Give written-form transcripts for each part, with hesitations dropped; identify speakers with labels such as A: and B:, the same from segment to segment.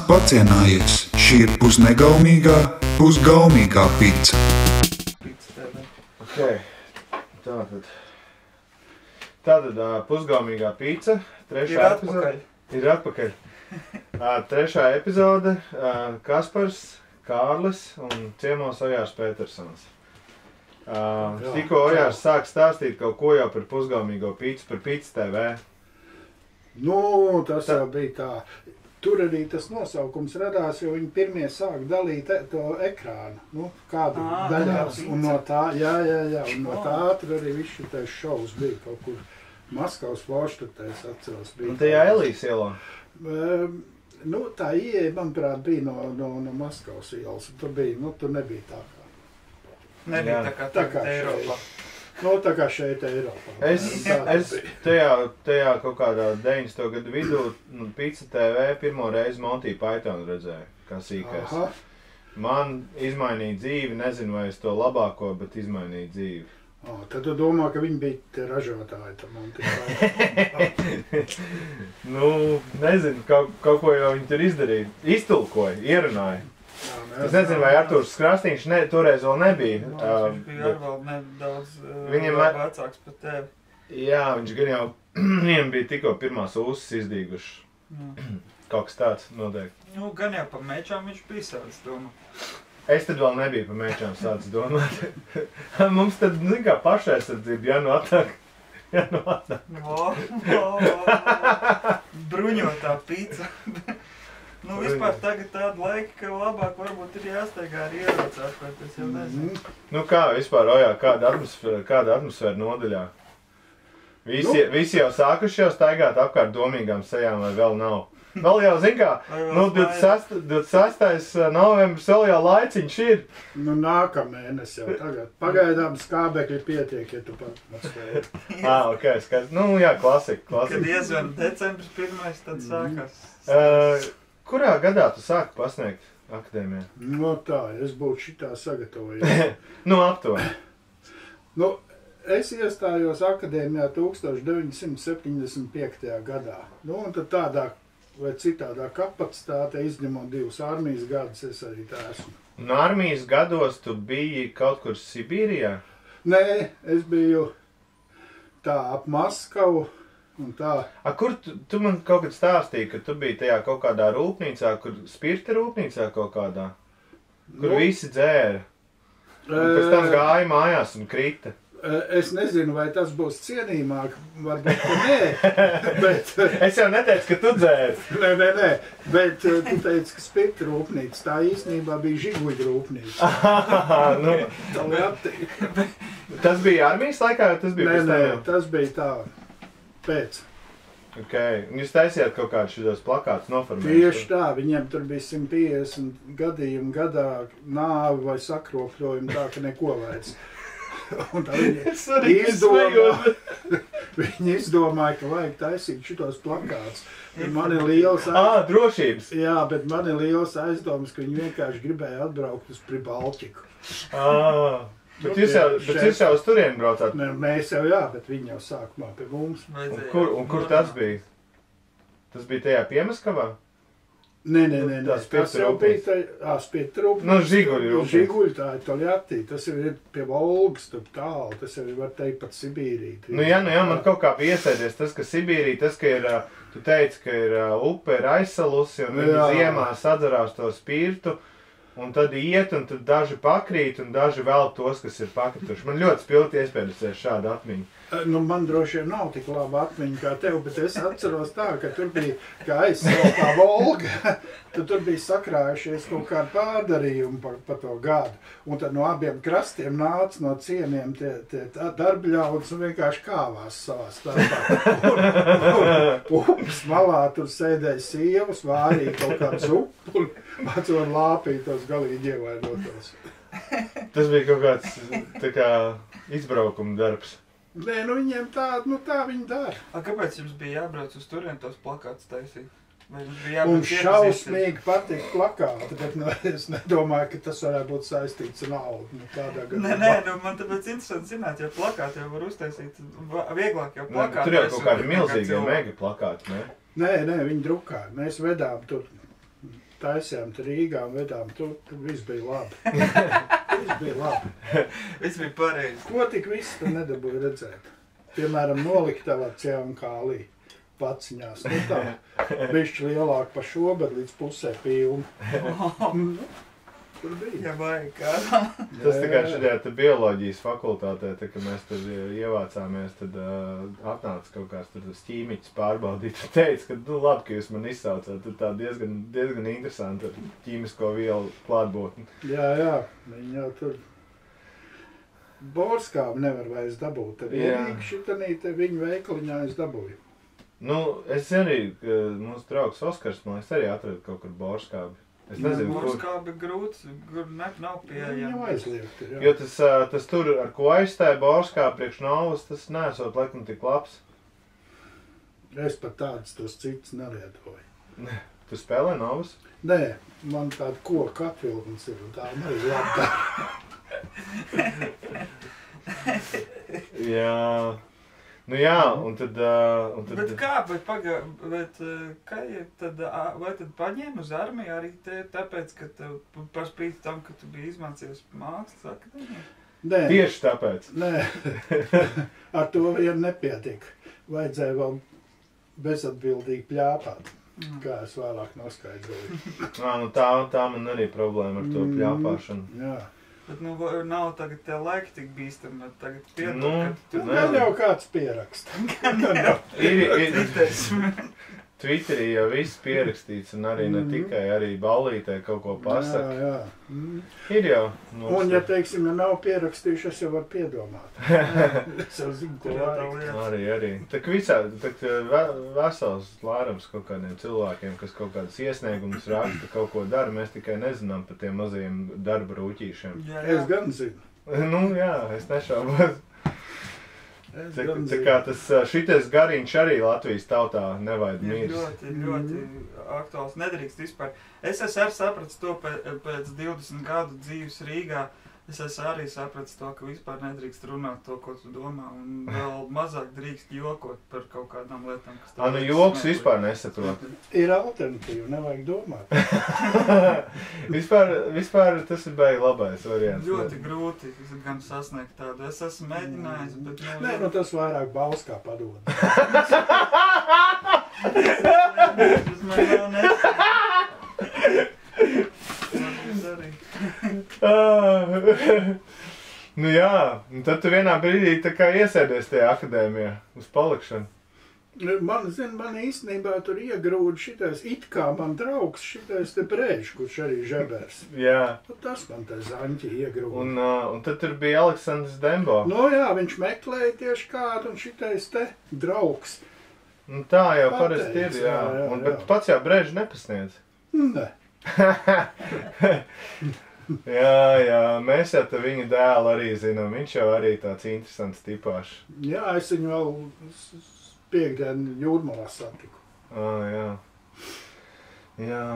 A: pacienājies. Šī ir pusnegaumīgā, pusgaumīgā pica.
B: Okay. Tātad pusgaumīgā pica, trešā epizode. Ir atpakaļ. Trešā epizode, Kaspars, Kārlis un ciemos Ojārs Petersons. Tikko Ojārs sāk stāstīt kaut ko jau par pusgaumīgo picu, par Pica TV.
C: Nu, tas jau bija tā. Tur arī tas nosaukums radās, jo viņi pirmie sāk dalīt to ekrānu. Nu, kādu daļās. Un no tā, un no tā tur arī viss šitais šovs bija kaut kur Maskavas Vorštatē, es atceros.
B: Un tajā Elijas ielā?
C: Nu, tā ieeja, manuprāt, bija no Maskavas ielas. Tur bija, nu, tur nebija tā kā.
D: Nebija tā kā Eiropā.
C: Nu, tā kā šeit Eiropā.
B: Es tajā kaut kādā 90. gadu vidū Pica TV pirmo reizi Monty Python redzēju, kā sīkais. Man izmainīja dzīvi, nezinu, vai es to labāko, bet izmainīja dzīvi.
C: Tad tu domā, ka viņi bija te ražotāji, tā Monty Python?
B: Nu, nezinu, kaut ko jau viņi tur izdarīja. Iztulkoja, ierunāja. Es nezinu, vai Artūrs Krastīņš toreiz vēl nebija.
D: Viņš bija arī vēl nedaudz vecāks par tevi.
B: Jā, viņš gan jau, viņiem bija tikko pirmās ūsas izdīgušas. Kaut kas tāds noteikti.
D: Nu, gan jau par mečām viņš bija sācis domāt.
B: Es tad vēl nebiju par mečām sācis domāt. Mums tad, zin kā, pašaizsardzība jānoatnāk.
D: Bruņotā pica. Nu, vispār tagad tāda laika, ka labāk varbūt ir jāsteigā arī ierocāt, vai tas jau nezinu.
B: Nu kā vispār, Ojā, kāda atmosfēra nodaļā? Visi jau sākuši jau staigāt apkārt domīgām sejām, vai vēl nav? Vēl jau, zin kā, nu 26. novembris vēl jau laiciņš ir.
C: Nu nākamēnes jau tagad. Pagaidām skābekļi pietiek, ja tu pat atspēji.
B: Ok, skaidrs. Nu jā, klasika.
D: Kad iezvan decembris 1. tad sākās.
B: Kurā gadā tu sāki pasniegt akadēmijā?
C: No tā, es būtu šitā sagatavojies.
B: Nu, aptuveni.
C: Nu, es iestājos akadēmijā 1975. gadā. Nu, un tad tādā vai citādā kapacitāte, izņemot 2 armijas gadus, es arī tā esmu.
B: Un armijas gados tu biji kaut kur Sibīrijā?
C: Nē, es biju tā ap Maskavu.
B: Kur tu man kaut kad stāstīji, ka tu biji tajā kaut kādā rūpnīcā, kur spirta rūpnīcā kaut kādā, kur visi dzēra, un pēc tam gāja mājās un krita?
C: Es nezinu, vai tas būs cienījumāk, varbūt, ka nē, bet...
B: Es jau neteicu, ka tu dzēri.
C: Nē, bet tu teici, ka spirta rūpnīca, tā īstenībā bija Žiguļa rūpnīca.
B: Tas bija armijas laikā, vai tas bija pēc tam?
C: Nē, tas bija tā. Pēc.
B: Ok, un jūs taisījāt kaut kādus šitos plakātus noformēt?
C: Tieši tā, viņiem tur bija 150 gadījumi gadā nāvi vai sakropļojumi tā, ka neko vairs. Un tā viņi izdomāja, ka vajag taisīt šitos plakātus. Man ir liels
B: drošības.
C: Jā, bet man ir liels aizdomas, ka viņi vienkārši gribēja atbraukt uz Pribaltiku.
B: Bet jūs jau uz turieni braucāt?
C: Ne, mēs jau jā, bet viņi jau sākumā pie mums.
B: Un kur tas bija? Tas bija tajā Piemaskavā?
C: Nē, tas jau bija spirta rūpnīca.
B: Nu, Žiguļa rūpnīca.
C: Žiguļa, tā ir Toļatī, tas jau ir pie Volgas, tur tālu, tas jau var teikt pat Sibīrija.
B: Nu jā, man kaut kā piesēdies tas, ka Sibīrija, tas, ka ir, tu teici, ka ir upe ir aizsalusi un viņi ziemā sadzarās to spirtu. Un tad iet, un tad daži pakrīt, un daži vēl tos, kas ir pakrituši. Man ļoti spilgti iespējusies šāda atmiņa.
C: Nu, man droši vien nav tik laba atmiņa kā tev, bet es atceros tā, ka tur bija, kā aizsautā Volga, tad tur bija sakrājušies kaut kādi pārdarījumi par to gadu. Un tad no abiem krastiem nāca no ciemiem tie darbļaudas un vienkārši kāvās savā starpā. Upes malā tur sēdēja sievas, vārīja kaut kāds upuli, un lāpīja tos galīgi ievainotos.
B: Tas bija kaut kāds tā kā izbraukuma darbs.
C: Nē, nu viņiem tā viņi dara.
D: Kāpēc jums bija jābrauc uz turien tos plakātus taisīt?
C: Mums šausmīgi patīk plakāti, bet es nedomāju, ka tas varētu būt saistīts ar naudu.
D: Nē, man tāpēc interesanti zināt, ja plakāti jau var uztaisīt vieglāk jau plakāti.
B: Tur jau kaut kādi milzīgi mega plakāti, ne?
C: Nē, viņi drukā. Mēs vedām tur taisījām te Rīgā un vedām tur viss bija labi. Viss bija labi.
D: Viss bija pareizi.
C: Ko tik viss tu nedabūji redzēt? Piemēram, noliktavā Ciankālī paciņās. Nu tā, bišķi lielāk pa šo, bet līdz pusē pilnu. Tur bija.
D: Ja vajag kādā.
B: Tas tikai šajā te bioloģijas fakultātē, tā, kad mēs tur ievācāmies, tad atnāca kaut kāds tur ķīmiķis pārbaudīt un teica, ka nu labi, ka jūs man izsaucāt, tur tā diezgan interesanti ar ķīmisko vielu klātbūtni.
C: Jā, viņi jau tur borskābi nevar vairs dabūt. Tad vienīgi šitanīte viņu veikaliņā es dabūju.
B: Nu, es arī, mūsu draugs Oskars, man liekas, arī atrada kaut kur borskābi. Es nezinu,
D: borskābi grūts, kur nav pieejami.
C: Viņu aizliegt ir, jā.
B: Jo tas tur, ar ko aizstāja borskābi priekš novas, tas nesot laikam tik labs.
C: Es pat tādus tos citus nelietoju.
B: Tu spēlē novas?
C: Nē, man tāda koka atvilgums ir, un tā arī labi.
B: Jā. Nu jā, un tad...
D: Bet kā, vai tad paņēma uz armiju arī tāpēc, ka tev par spīti tam, ka tu biji izmācījies mākslas akadēmijā?
C: Nē.
B: Tieši tāpēc?
C: Nē, ar to vien nepietika. Vajadzēja vēl bezatbildīgi pļāpāt, kā es vēlāk noskaidroju.
B: Nu tā man arī problēma ar to pļāpāšanu.
C: Jā.
B: Bet
D: nav tagad tie laiki tik bīstami, bet tagad piedod, ka tu...
C: Man jau kāds pieraksta.
B: Twitterī jau viss pierakstīts un arī ne tikai, arī ballītē kaut ko pasaka.
C: Jā.
B: Ir jau.
C: Un, ja teiksim, ja nav pierakstījuši, es jau varu piedomāt. Es jau zinu, ko vajag.
B: Arī. Tak visādi, vesels lērums kaut kādiem cilvēkiem, kas kaut kādas iesniegumus raksta, kaut ko dara, mēs tikai nezinām par tiem mazajiem darba rūķīšiem.
C: Es gan zinu.
B: Nu jā, es nešaubos. Tā kā šitais gariņš arī Latvijas tautā nevajag mirst.
D: Ļoti aktuāls. Nedrīkst vispār. Es arī sapratu to pēc 20 gadu dzīves Rīgā. Es arī sapratu to, ka vispār nedrīkst runāt to, ko tu domā. Un vēl mazāk drīkst jokot par kaut kādām lietām, kas tev liekas
B: joks vispār nesaprot.
C: Ir alternatīva, nevajag domāt.
B: vispār tas ir baigi labais variants.
D: Ļoti grūti gan sasniegt tādu. Es esmu mēģinājis, bet...
C: Nē, tas vairāk balss kā padod.
D: Tas man jau nesaka.
B: Nu jā, un tad tu vienā brīdī tā kā iesēdies tajā akadēmijā uz palikšanu.
C: Man īstenībā tur iegrūda šitais, it kā man draugs šitais te Brēžs, kurš arī žebers.
B: Jā.
C: Tas man te zaņķi iegrūda.
B: Un tad tur bija Aleksandrs Dembo.
C: Nu jā, viņš meklēja tieši kādu un šitais te draugs.
B: Nu tā jau parasti ir, jā. Bet pats jau Brēžs nepasniedz.
C: Ne.
B: Jā, mēs jau te viņa dēlu arī zinām, viņš jau arī tāds interesants tipāšs.
C: Jā, es viņu vēl piekdienu Jūrmalā satiku.
B: Jā,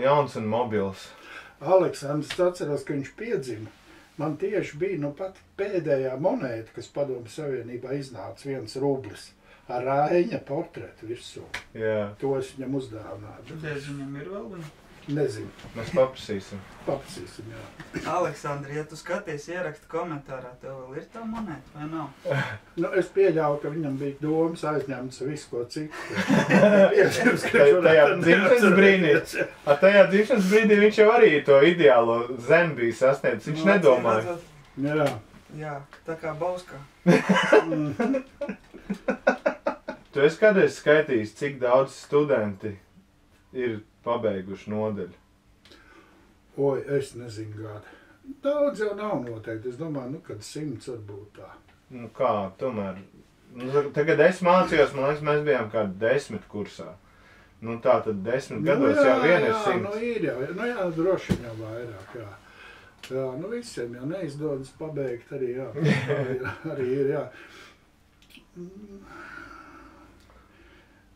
B: jauns un mobils.
C: Aleksandrs atceros, ka viņš piedzima. Man tieši bija pat pēdējā monēta, kas Padomju Savienībā iznāca 1 rublis ar Raiņa portretu virsū.
B: Jā.
C: To es viņam uzdāvināju.
D: Viņam ir vēl viņa?
C: Nezinu.
B: Mēs paprasīsim.
C: Paprasīsim, jā.
D: Aleksandri, ja tu skaties ierakstu komentārā, tev vēl ir tā monēta vai nav?
C: Es pieļauju, ka viņam bija domas aizņemts visu ko citu.
B: Tajā dzimšanas brīdī viņš jau arī to ideālo zemi bija sasniedzis. Viņš nedomāja.
D: Jā, tā kā Bauskā.
B: Tu esi kādreiz skaitījis, cik daudz studenti ir pabeiguši nodeļu?
C: Oi, es nezinu gadu. Daudz jau nav noteikti. Es domāju, kad 100 varbūt tā.
B: Nu kā, tomēr. Tagad es mācījos, man liekas, mēs bijām kādi 10 kursā. Nu tā tad 10 gados jau vien ir 100.
C: Nu ir jau, jā, droši jau vairāk, jā. Jā, visiem jau neizdodas pabeigt arī, jā. Arī ir, jā.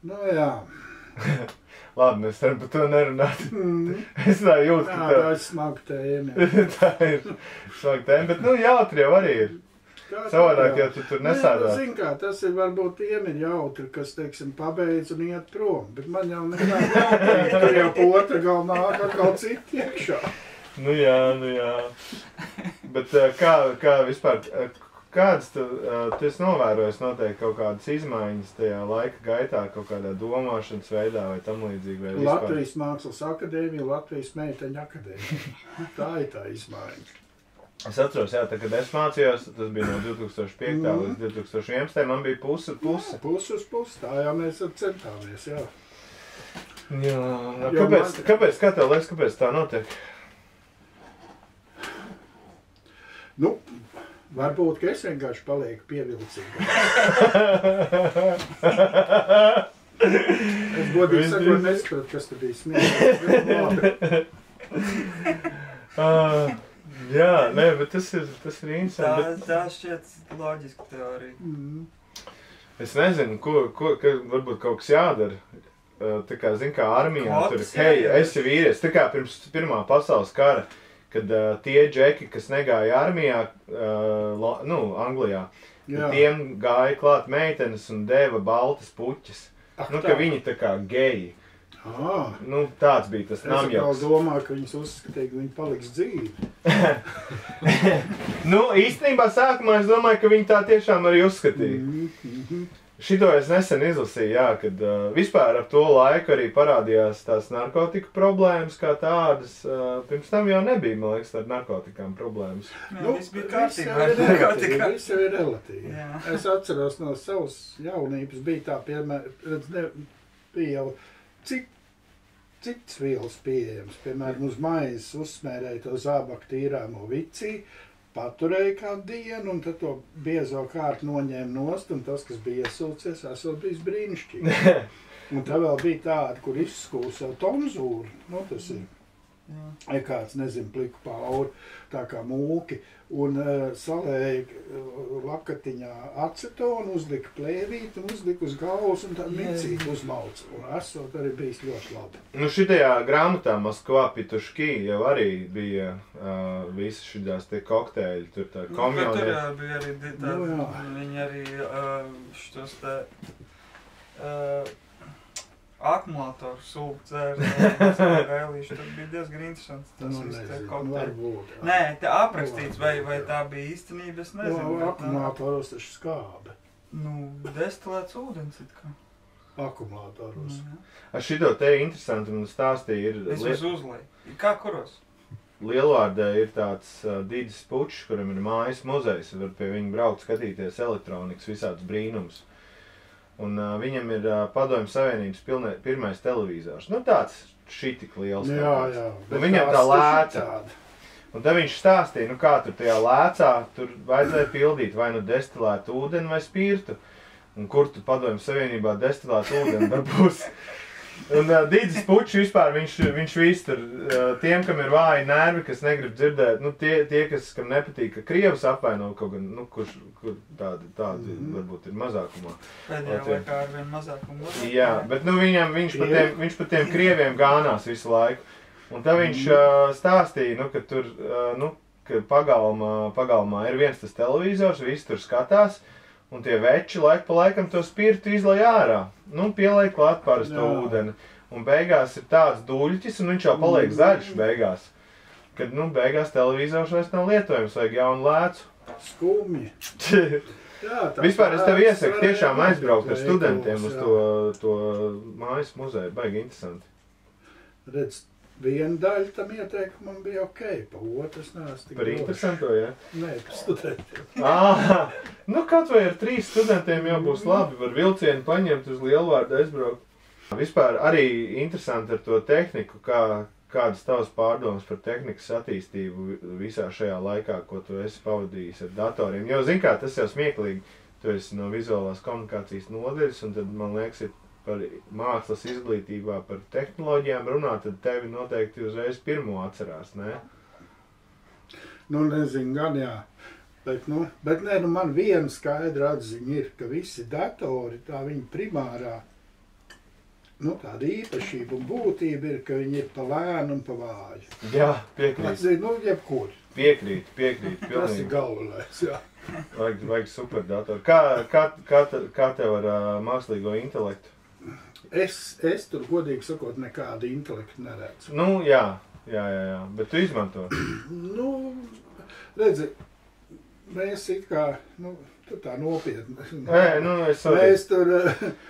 C: Nu jā.
B: Labi, mēs varam par to nerunāt. Es tā jūtu, ka
C: tā ir smaga tēma.
B: Tā ir smaga tēma, bet jautri jau arī ir. Savādāk, ja tu tur nesādāt.
C: Zin kā, tas ir varbūt tiem ir jautri, kas, teiksim, pabeidz un iet prom. Bet man jau nekāda jautri, ka jau pa otra gal nāk atkal citi iekšā.
B: Nu jā. Bet kā vispār, kādas tu esi novērojis noteikti kaut kādas izmaiņas tajā laika gaitā, kaut kādā domāšanas veidā vai tam līdzīgi? Vai
C: Latvijas Mākslas akadēmija, Latvijas meiteņu akadēmija. Tā ir tā izmaiņa.
B: Es atceros, jā, tā, kad es mācījos, tas bija no 2005. Līdz 2011. Man bija puse.
C: Puse uz pusi, tā jau mēs centāmies, jā.
B: Jā, kāpēc, kā tev liekas, kāpēc tā notiek?
C: Nu, varbūt, ka es vienkārši palieku pievilcīgāk. Es godīgi sakot nesapratu, kas tur bija smieklīgi.
B: Jā, nē, bet tas ir interesanti.
D: Tā šķiet loģiska teorija.
B: Es nezinu, ka varbūt kaut kas jādara. Tā kā, zin kā, armijā tur, esi vīries. Tā kā pirms Pirmā pasaules kara, kad tie džeki, kas negāja armijā, Anglijā, tiem gāja klāt meitenes un deva baltas puķes. Ka viņi tā kā geji. Nu, tāds bija tas namjauks.
C: Es domāju, ka viņas uzskatīja, ka viņi paliks dzīvi.
B: Nu, īstenībā sākumā es domāju, ka viņi tā tiešām arī uzskatīja. Šito es nesen izlasīju, jā, kad vispār ap to laiku arī parādījās tās narkotiku problēmas kā tādas. Pirms tam jau nebija, man liekas, tāda narkotikām problēmas.
D: Nu, viss bija kārtībā.
C: Viss jau ir relatīvi. Es atceros no savas jaunības, bija tā, piemēram, bija jau cits vielas pieejams. Piemēram, uz maizes uzsmērēja to zābaku tīrāmo vicī, paturēja kādu dienu, un tad to biezo kārtu noņēma nost, un tas, kas bija iesūcies, esot bijis brīnišķīgi. Un tā vēl bija tāda, kur izskūs jau tonzūru, nu tas ir. Kāds, nezinu, pliku pauri, tā kā mūki, un salēja lakatiņā acetonu, uzlika plēvīt un uzlika uz galvas un tādu micīti uzmauca. Un esot arī bijis ļoti labi.
B: Nu, šitajā grāmatā Moskvā Pituški jau arī bija visi šitās tie kokteļi, tur tā komjoni.
D: Tur bija arī viņi arī šitos te akumulātoru sūku dzērēlīši, tur bija diezgan interesants tas viss te kokteļi. Nē, te aprakstīts, vai tā bija īstenība, es nezinu.
C: Akumulātoros taču skābe.
D: Nu, destilēts ūdens it kā.
C: Akumulātoros.
B: Šito te interesanti man stāstīja ir...
D: Es uz uzlēju. Kā kuros?
B: Lielvārdē ir tāds Dīdis Pučs, kuram ir mājas muzejs, var pie viņa braukt skatīties elektronikas visādus brīnumus. Un viņam ir Padomju Savienības pirmais televizors. Nu, tāds šitik liels.
C: Jā.
B: Un viņam tā lēca. Un tad viņš stāstīja, nu kā tur tajā lēcā, tur vajadzēja pildīt vai nu destilētu ūdeni vai spirtu. Un kur tu Padomju Savienībā destilētu ūdeni darbūs. Un Dīdis Pučs vispār, viņš viss tur, tiem, kam ir vāji nervi, kas negrib dzirdēt, nu tie kam nepatīk, ka Krievus apvaino kaut gan, nu, kur tādi varbūt ir mazākumā.
D: Pēdējā laikā arvien mazākumā.
B: Jā, bet nu viņš pa tiem Krieviem gānās visu laiku. Un tad viņš stāstīja, nu, ka tur, nu, ka pagalmā ir viens tas televizors, visi tur skatās. Un tie veči laiku pa laikam to spirtu izlai ārā. Nu, pieliek klāt parasto ūdeni. Un beigās ir tāds duļķis, un viņš jau paliek zaļš beigās. Kad, nu, beigās televizors vairs nav lietojams, vajag jaunu lēcu.
C: Skumji.
B: Vispār es tev iesaku tiešām aizbraukt ar studentiem uz to mājas muzeju. Baigi interesanti.
C: Redz, viena daļa tam ieteikumam bija ok, pa otras neesmu tik
B: Par interesanto, jā?
C: Nē, par studentiem.
B: Nu, kaut vai ar 3 studentiem jau būs labi, var vilcienu paņemt uz Lielvārdu aizbraukt. Vispār arī interesanti ar to tehniku, kādas tavas pārdomas par tehnikas attīstību visā šajā laikā, ko tu esi pavadījis ar datoriem. Jo, zin kā, tas jau smieklīgi, tu esi no vizuālās komunikācijas nodaļas, un tad, man liekas, ir par mākslas izglītībā, par tehnoloģijām runāt, tad tevi noteikti uzreiz pirmo atcerās, ne?
C: Nu, nezinu, gan jā. Bet nē, man viena skaidra atziņa ir, ka visi datori, tā viņa primārā, nu, tāda īpašība un būtība ir, ka viņi ir pa lēnu un pa vāju.
B: Jā, piekrīt.
C: Nu, jebkur.
B: Piekrīt, pilnīgi.
C: Tas ir galvenais, jā.
B: Vajag superdatoru. Kā tev ar mākslīgo intelektu?
C: Es tur, godīgi sakot, nekādu intelektu neredzu.
B: Nu, jā, bet tu izmanto.
C: Nu, redzi, mēs it kā, tu tā nopietni. Mēs tur...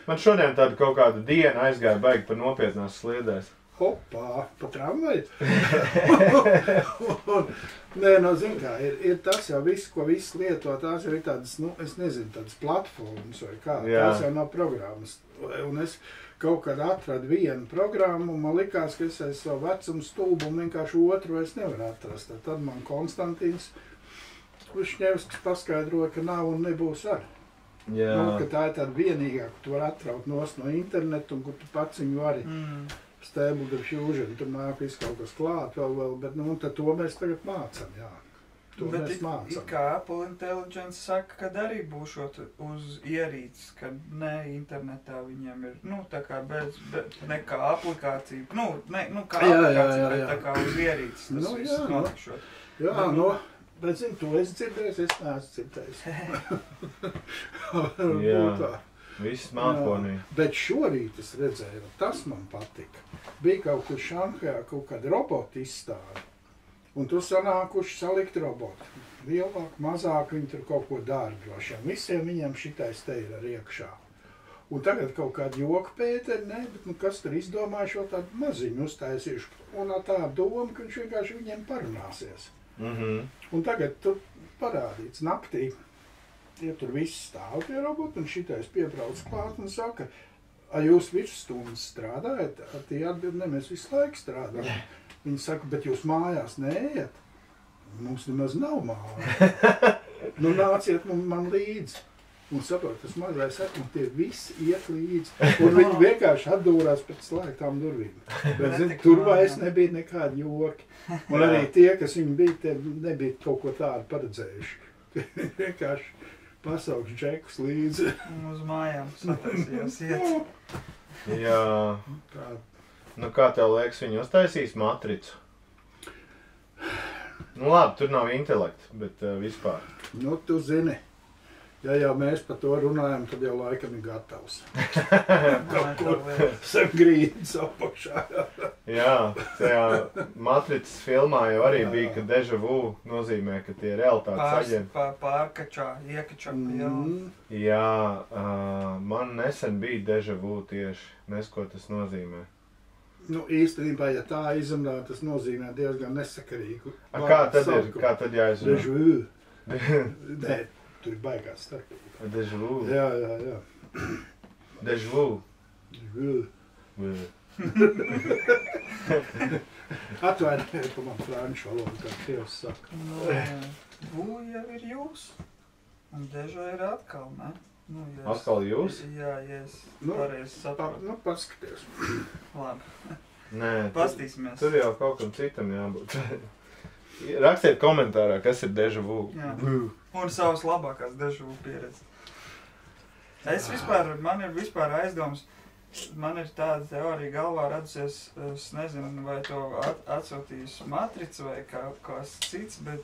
B: Man šodien tāda kaut kāda diena aizgāja baigi par nopietnās sliedēs.
C: Hopā, pa tramvaju. Nē, zin kā, ir tas jau viss, ko viss lieto, tās jau ir tādas, es nezinu, tādas platformas vai kā, tās jau nav programmas. Un es kaut kad atradu vienu programmu, un man likās, ka es aiz savu vecumu stulbu un vienkārši otru es nevaru atrast. Tad man Konstantīns Višņevskis paskaidroja, ka nav un nebūs ar. Ka tā ir tāda vienīgā, ka tu vari atraut no internetu un kur tu pats viņu vari. Stable diffusion, tur nāk viss kaut kas klāt vēl, bet tad to mēs tagad mācam, jā. To mēs mācam.
D: Bet kā Apple Intelligence saka, kad arī būšot uz ierīces, kad ne internetā viņiem ir, tā kā bez nekā aplikācija, kā aplikācija, bet tā kā uz ierīces tas viss notikšot.
C: Jā, bet zinu, to es dzirdēju, es neesmu dzirdējis.
B: Jā. Viss mākonī.
C: Bet šorīt es redzēju, tas man patika. Bija kaut kur Šanhajā kaut kāda robota izstāde. Un tur sanākuši salikt roboti. Lielāk, mazāk, viņi tur kaut ko dara droši vien. Visiem viņiem šitais te ir ar iekšā. Un tagad kaut kāda joka Pēteri, bet kas tur izdomāja šo tādu maziņu uztaisīšu. Un tā doma, ka viņš vienkārši viņiem parunāsies. Un tagad tur parādīts naktī. Tie tur viss stāv tie roboti, un šitais piebrauc klāt un saka, jūs visu stundas strādājat? Tie atbild, mēs visu laiku strādājam. Viņi saka, bet jūs mājās neejat? Mums nemaz nav mājās. Nāciet man līdzi. Un saprot, tas mazais saka, un tie visi iet līdzi. Un viņi vienkārši atdūrās pēc slēgtām durvīm. Bet, tur vairs nebija nekādi joki. Un arī tie, kas viņi bija, tie nebija kaut ko tādu paredzējuši. Vienkārši pasauks džekus līdzi.
D: Uz mājām sataisījās iet.
B: Jā. Kā tev liekas, viņi uztaisīs matricu? Labi, tur nav intelekta, bet vispār.
C: Tu zini, ja jau mēs par to runājam, tad jau laikam ir gatavs. Kaut kur sev grīdas apakšā.
B: Jā, tajā matricas filmā jau arī bija, ka déjà vu nozīmē, ka tie realitātes aģenti.
D: Pārkačā, iekačā.
B: Jā, man nesen bija déjà vu tieši, ko tas nozīmē.
C: Īstenībā, ja tā izrunā, tas nozīmē diezgan nesakarīgu.
B: Kā tad jāizrunā?
C: Déjà vu. Nē, tur ir baigās starpība.
B: Déjà vu.
C: Jā.
B: Déjà vu.
C: Atvainojiet pa man franču valodu, kā Dievs saka.
D: Vu jau ir jūs. Un déjà ir atkal, ne?
B: Atkal jūs?
D: Jā, es pareizi saprotu.
C: Paskaties.
D: Labi.
B: Nē,
D: pastīsimies.
B: Tur jau kaut kam citam jābūt. Rakstiet komentārā, kas ir déjà vu.
D: Un savas labākās déjà vu pieredzes. Man ir vispār aizdoms, man ir tāda teorija galvā radusies, es nezinu, vai to atsūtījis matrica vai kāds cits, bet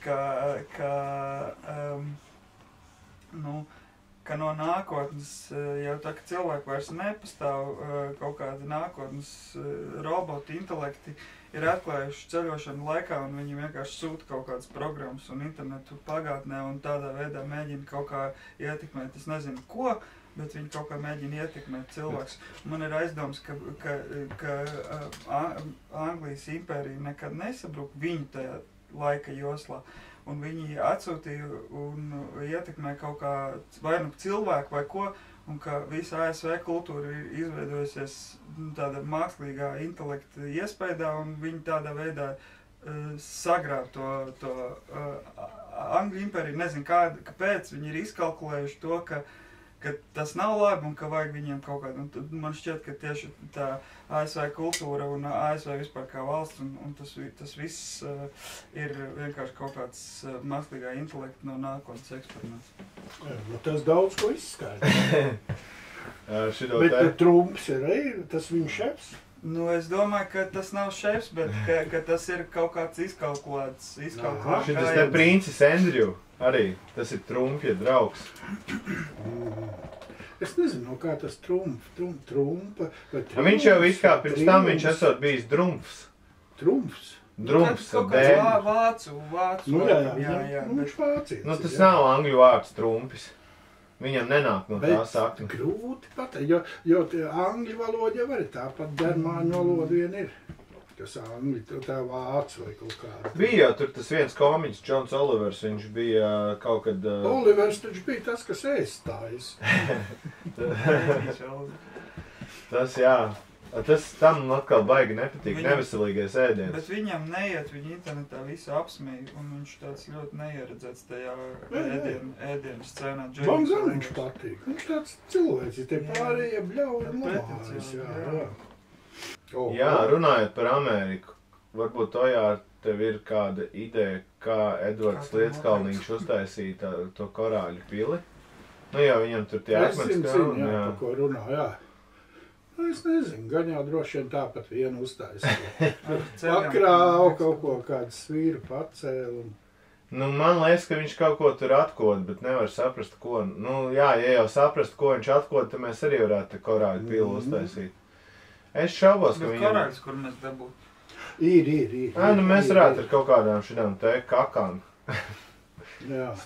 D: ka no nākotnes, jau tā, ka cilvēki vairs nepastāv, kaut kādi nākotnes roboti, intelekti ir atklājuši ceļošanu laikā, un viņi vienkārši sūta kaut kādas programmas un internetu pagātnē, un tādā veidā mēģina kaut kā ietekmēt, es nezinu ko, bet viņi kaut kā mēģina ietekmēt cilvēks. Man ir aizdoms, ka Anglijas impērija nekad nesabruk viņu tajā laika joslā. Un viņi atsūtīja un ietekmē kaut kā vai cilvēku vai ko, un ka visa ASV kultūra ir izveidojusies tāda mākslīgā intelekta iespējā, un viņi tādā veidā sagrāb to Angļu impēriju. Nezinu, kāpēc viņi ir izkalkulējuši to, ka tas nav labi un ka vajag viņiem kaut kādu. Un man šķiet, ka tieši tā ASV kultūra un ASV vispār kā valsts un tas viss ir vienkārši kaut kāds mākslīgā intelekta no nākotnes eksperiments.
C: Tas daudz ko izskaidro. Bet Trumps ir tas viņa šefs?
D: Es domāju, ka tas nav šefs, bet ka tas ir kaut kāds izkalkulēts.
B: Šitas te princis Andrew. Arī tas ir Trumpja draugs.
C: Es nezinu, kā tas Trumpa vai Trumps.
B: Viņš jau viskā pirms tam viņš esot bijis Drumfs.
C: Trumps?
B: Drumps.
D: Kaut kāds vācu.
C: Nu jā, viņš vācietis.
B: Nu tas nav angļu vārds Trumpis. Viņam nenāk no tā sakna.
C: Grūti pateikt, jo angļu valoda jau arī tāpat ģermāņu valoda vien ir. Kas angļu, tā vācu vai kaut kāda.
B: Bija jau tur tas viens komiķis, Džons Olivers, viņš bija kaut kad...
C: Olivers taču bija tas, kas ēstājas.
B: Tas, jā. Tas tam atkal baigi nepatīk, neveselīgais ēdiens.
D: Bet viņam neiet, viņa internetā visu apsmēja, un viņš tāds ļoti neieredzēts tajā ēdienu scēnā.
C: Man gan viņš patīk. Viņš tāds cilvēks, tie pārējie bļauji un labājas, jā.
B: Jā, runājot par Ameriku, varbūt Ojār tev ir kāda ideja, kā Edvards Lietskalniņš uztaisīja to korāļu pili? Nu jā, viņam tur tie akmens kalni.
C: Jā, par ko runā, jā. Nu, es nezinu, gan jau droši vien tāpat vienu uztaisīja. Pakrāvu kaut ko, kādu svīru pacēlu.
B: Nu, man liekas, ka viņš kaut ko tur atkod, bet nevar saprast, ko. Nu, jā, ja jau saprast, ko viņš atkod, tad mēs arī varētu korāļu pili uztaisīt. Es šaubos, ka viņam...
D: Bet korāļus, kur mēs dabūtu?
C: Ir.
B: Nu mēs varētu ar kaut kādām šitām te kakām.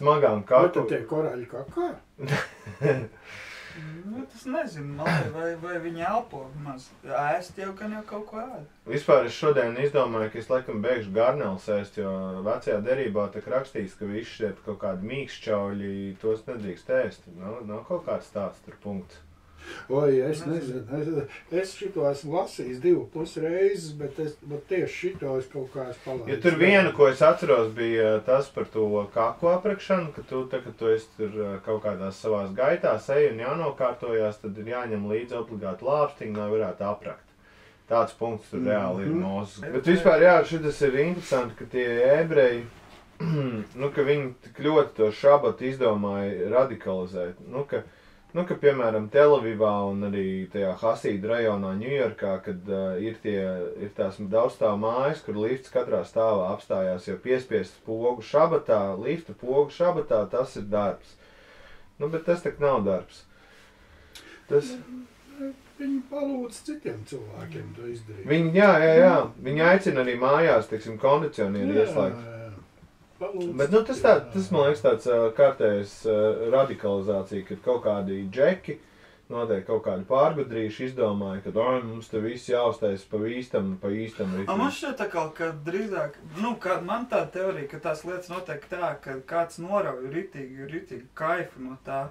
B: Smagām kakām.
C: Vai tad tie korāļi kakā?
D: Nu, tas nezinu, vai viņi elpo maz. Ēst jau gan jau kaut ko ēd.
B: Vispār es šodien izdomāju, ka es laikam beigšu garnelus ēst, jo vecajā derībā tak rakstīts, ka visi šeit kaut kādi mīkšķauļi, tos nedrīkst ēst. Nav kaut kāds tāds tur punkts.
C: Oi, es nezinu, es šito esmu lasījis 2,5 reizes, bet tieši šito es kaut kā esmu palaidis.
B: Jo tur viena, ko es atceros, bija tas par to kaku aprakšanu, ka kad tu esi tur kaut kādās savās gaitās ej un jānokārtojās, tad ir jāņem līdzi obligāti lāpstiņi, lai varētu aprakt. Tāds punkts tur reāli ir Mozus. Bet vispār, jā, šitas ir interesanti, ka tie ebreji, ka viņi tik ļoti to šabatu izdomāja radikalizēt. Ka, piemēram, Telavivā un arī tajā Hasīdu rajonā Ņujorkā, kad ir tās daudzstāvu mājas, kur lifts katrā stāvā apstājās, jo piespiest pogu šabatā, lifta pogu šabatā, tas ir darbs. Nu, bet tas tak nav darbs.
C: Viņi palūdz citiem cilvēkiem to izdarīt.
B: Jā. Viņi aicina arī mājās, teiksim, kondicionieri ieslēgt. Bet, tas man liekas tāds kārtējs radikalizācija, kad kaut kādi džeki, noteikti kaut kādi pārgudrīši izdomāja, ka mums te viss jāuztais pa īstam ritmu.
D: Man šķiet tā kā, ka drīzāk, man tā teorija, ka tās lietas notiek tā, ka kāds norauj ritīgi kaifu no tā.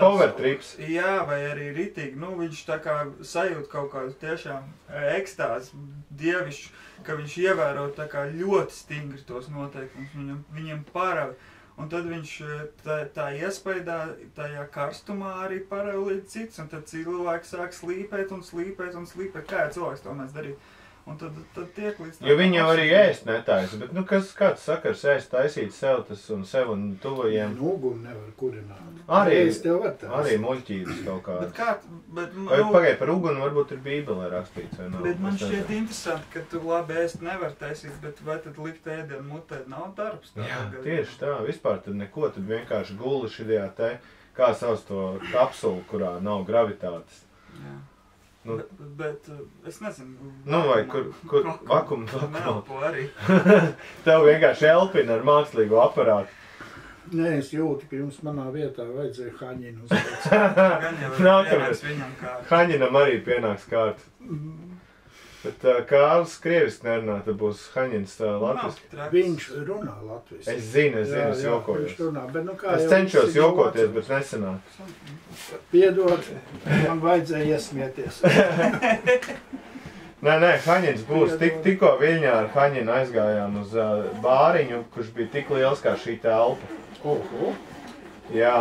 B: Power trips.
D: Jā, vai arī ritīgi, viņš tā kā sajūt kaut kādu tiešām ekstāzi dievišķu, ka viņš ievēro tā kā ļoti stingri tos noteikumus, viņam parauj. Un tad viņš tā iespējā tajā karstumā arī parauj līdz cits, un tad cilvēki sāk slīpēt. Kā jau cilvēks to mēs darīt? Un tad tiek līdz tā.
B: Jo viņi jau arī ēst netaisa, bet kāds sakars ēst taisīt sev un tuvajiem?
C: Uguni nevar kurināt.
B: Arī muļķības kaut kādas. Pagaid, par uguni varbūt ir Bībelē rakstīts, vai nav?
D: Bet man šķiet interesanti, ka tu labi ēst nevar taisīt, bet vai tad likt ēdienu mutē nav darbs?
B: Jā, tieši tā. Vispār tad neko, tad vienkārši guli šajā te, kā sauc to kapsulu, kurā nav gravitātes.
D: Jā. Bet es nezinu.
B: Vai kur vakumu
D: nelpo arī.
B: Tev vienkārši elpina ar mākslīgo aparātu.
C: Nē, es jūtu, ka jums manā vietā vajadzēja Haņinu uzveic.
D: Nākamais viņam kārt.
B: Haņinam arī pienāks kārt. Bet Kārlis krieviski nerunā, tad būs Haņins latviski.
C: Viņš runā latviski.
B: Es zinu, es jokojos.
C: Viņš runā, bet
B: es cenšos jokoties, bet nesanāk.
C: Piedod, man vajadzēja iesmieties.
B: Nē, Haņins būs. Tikko Viļņā ar Haņinu aizgājām uz bāriņu, kurš bija tik liels kā šī telpa. Jā,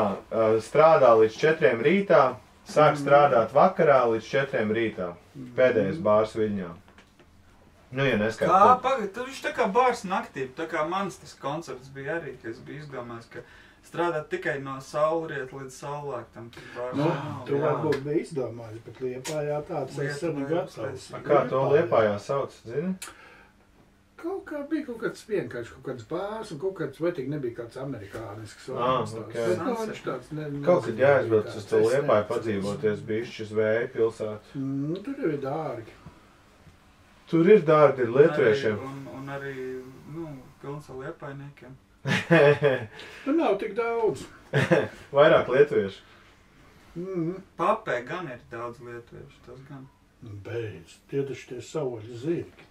B: strādā līdz 4 rītā. Sāk strādāt vakarā līdz 4 rītā. Pēdējais bārs Viļņā. Ja neskaidrs.
D: Pagaid, viņš tā kā bārs naktī, tā kā mans tas koncepts bija arī, ka es biju izdomājis, ka strādāt tikai no saulriet līdz saulēktam.
C: Tu varbūt bija izdomājis, bet Liepājā tāds es arī gatavs.
B: Kā to Liepājā sauc, zini?
C: Kaut kā bija kaut kāds vienkārši, kaut kāds bārs un kaut kāds, vai tik nebija kāds amerikānisks.
B: Okay.
C: Bet, nu, viņš tāds
B: kaut kad jāizbrauc uz to Liepāju padzīvoties bišķi uz Vēja pilsētu.
C: Tur jau ir dārgi.
B: Tur ir dārgi, ir lietuviešiem.
D: Un arī, pilns ar liepainiekiem.
C: Nu, nav tik daudz.
B: Vairāk lietuviešu.
D: Papē gan ir daudz lietuviešu, tas gan.
C: Beidz, tie taču tie savoļi zirgi.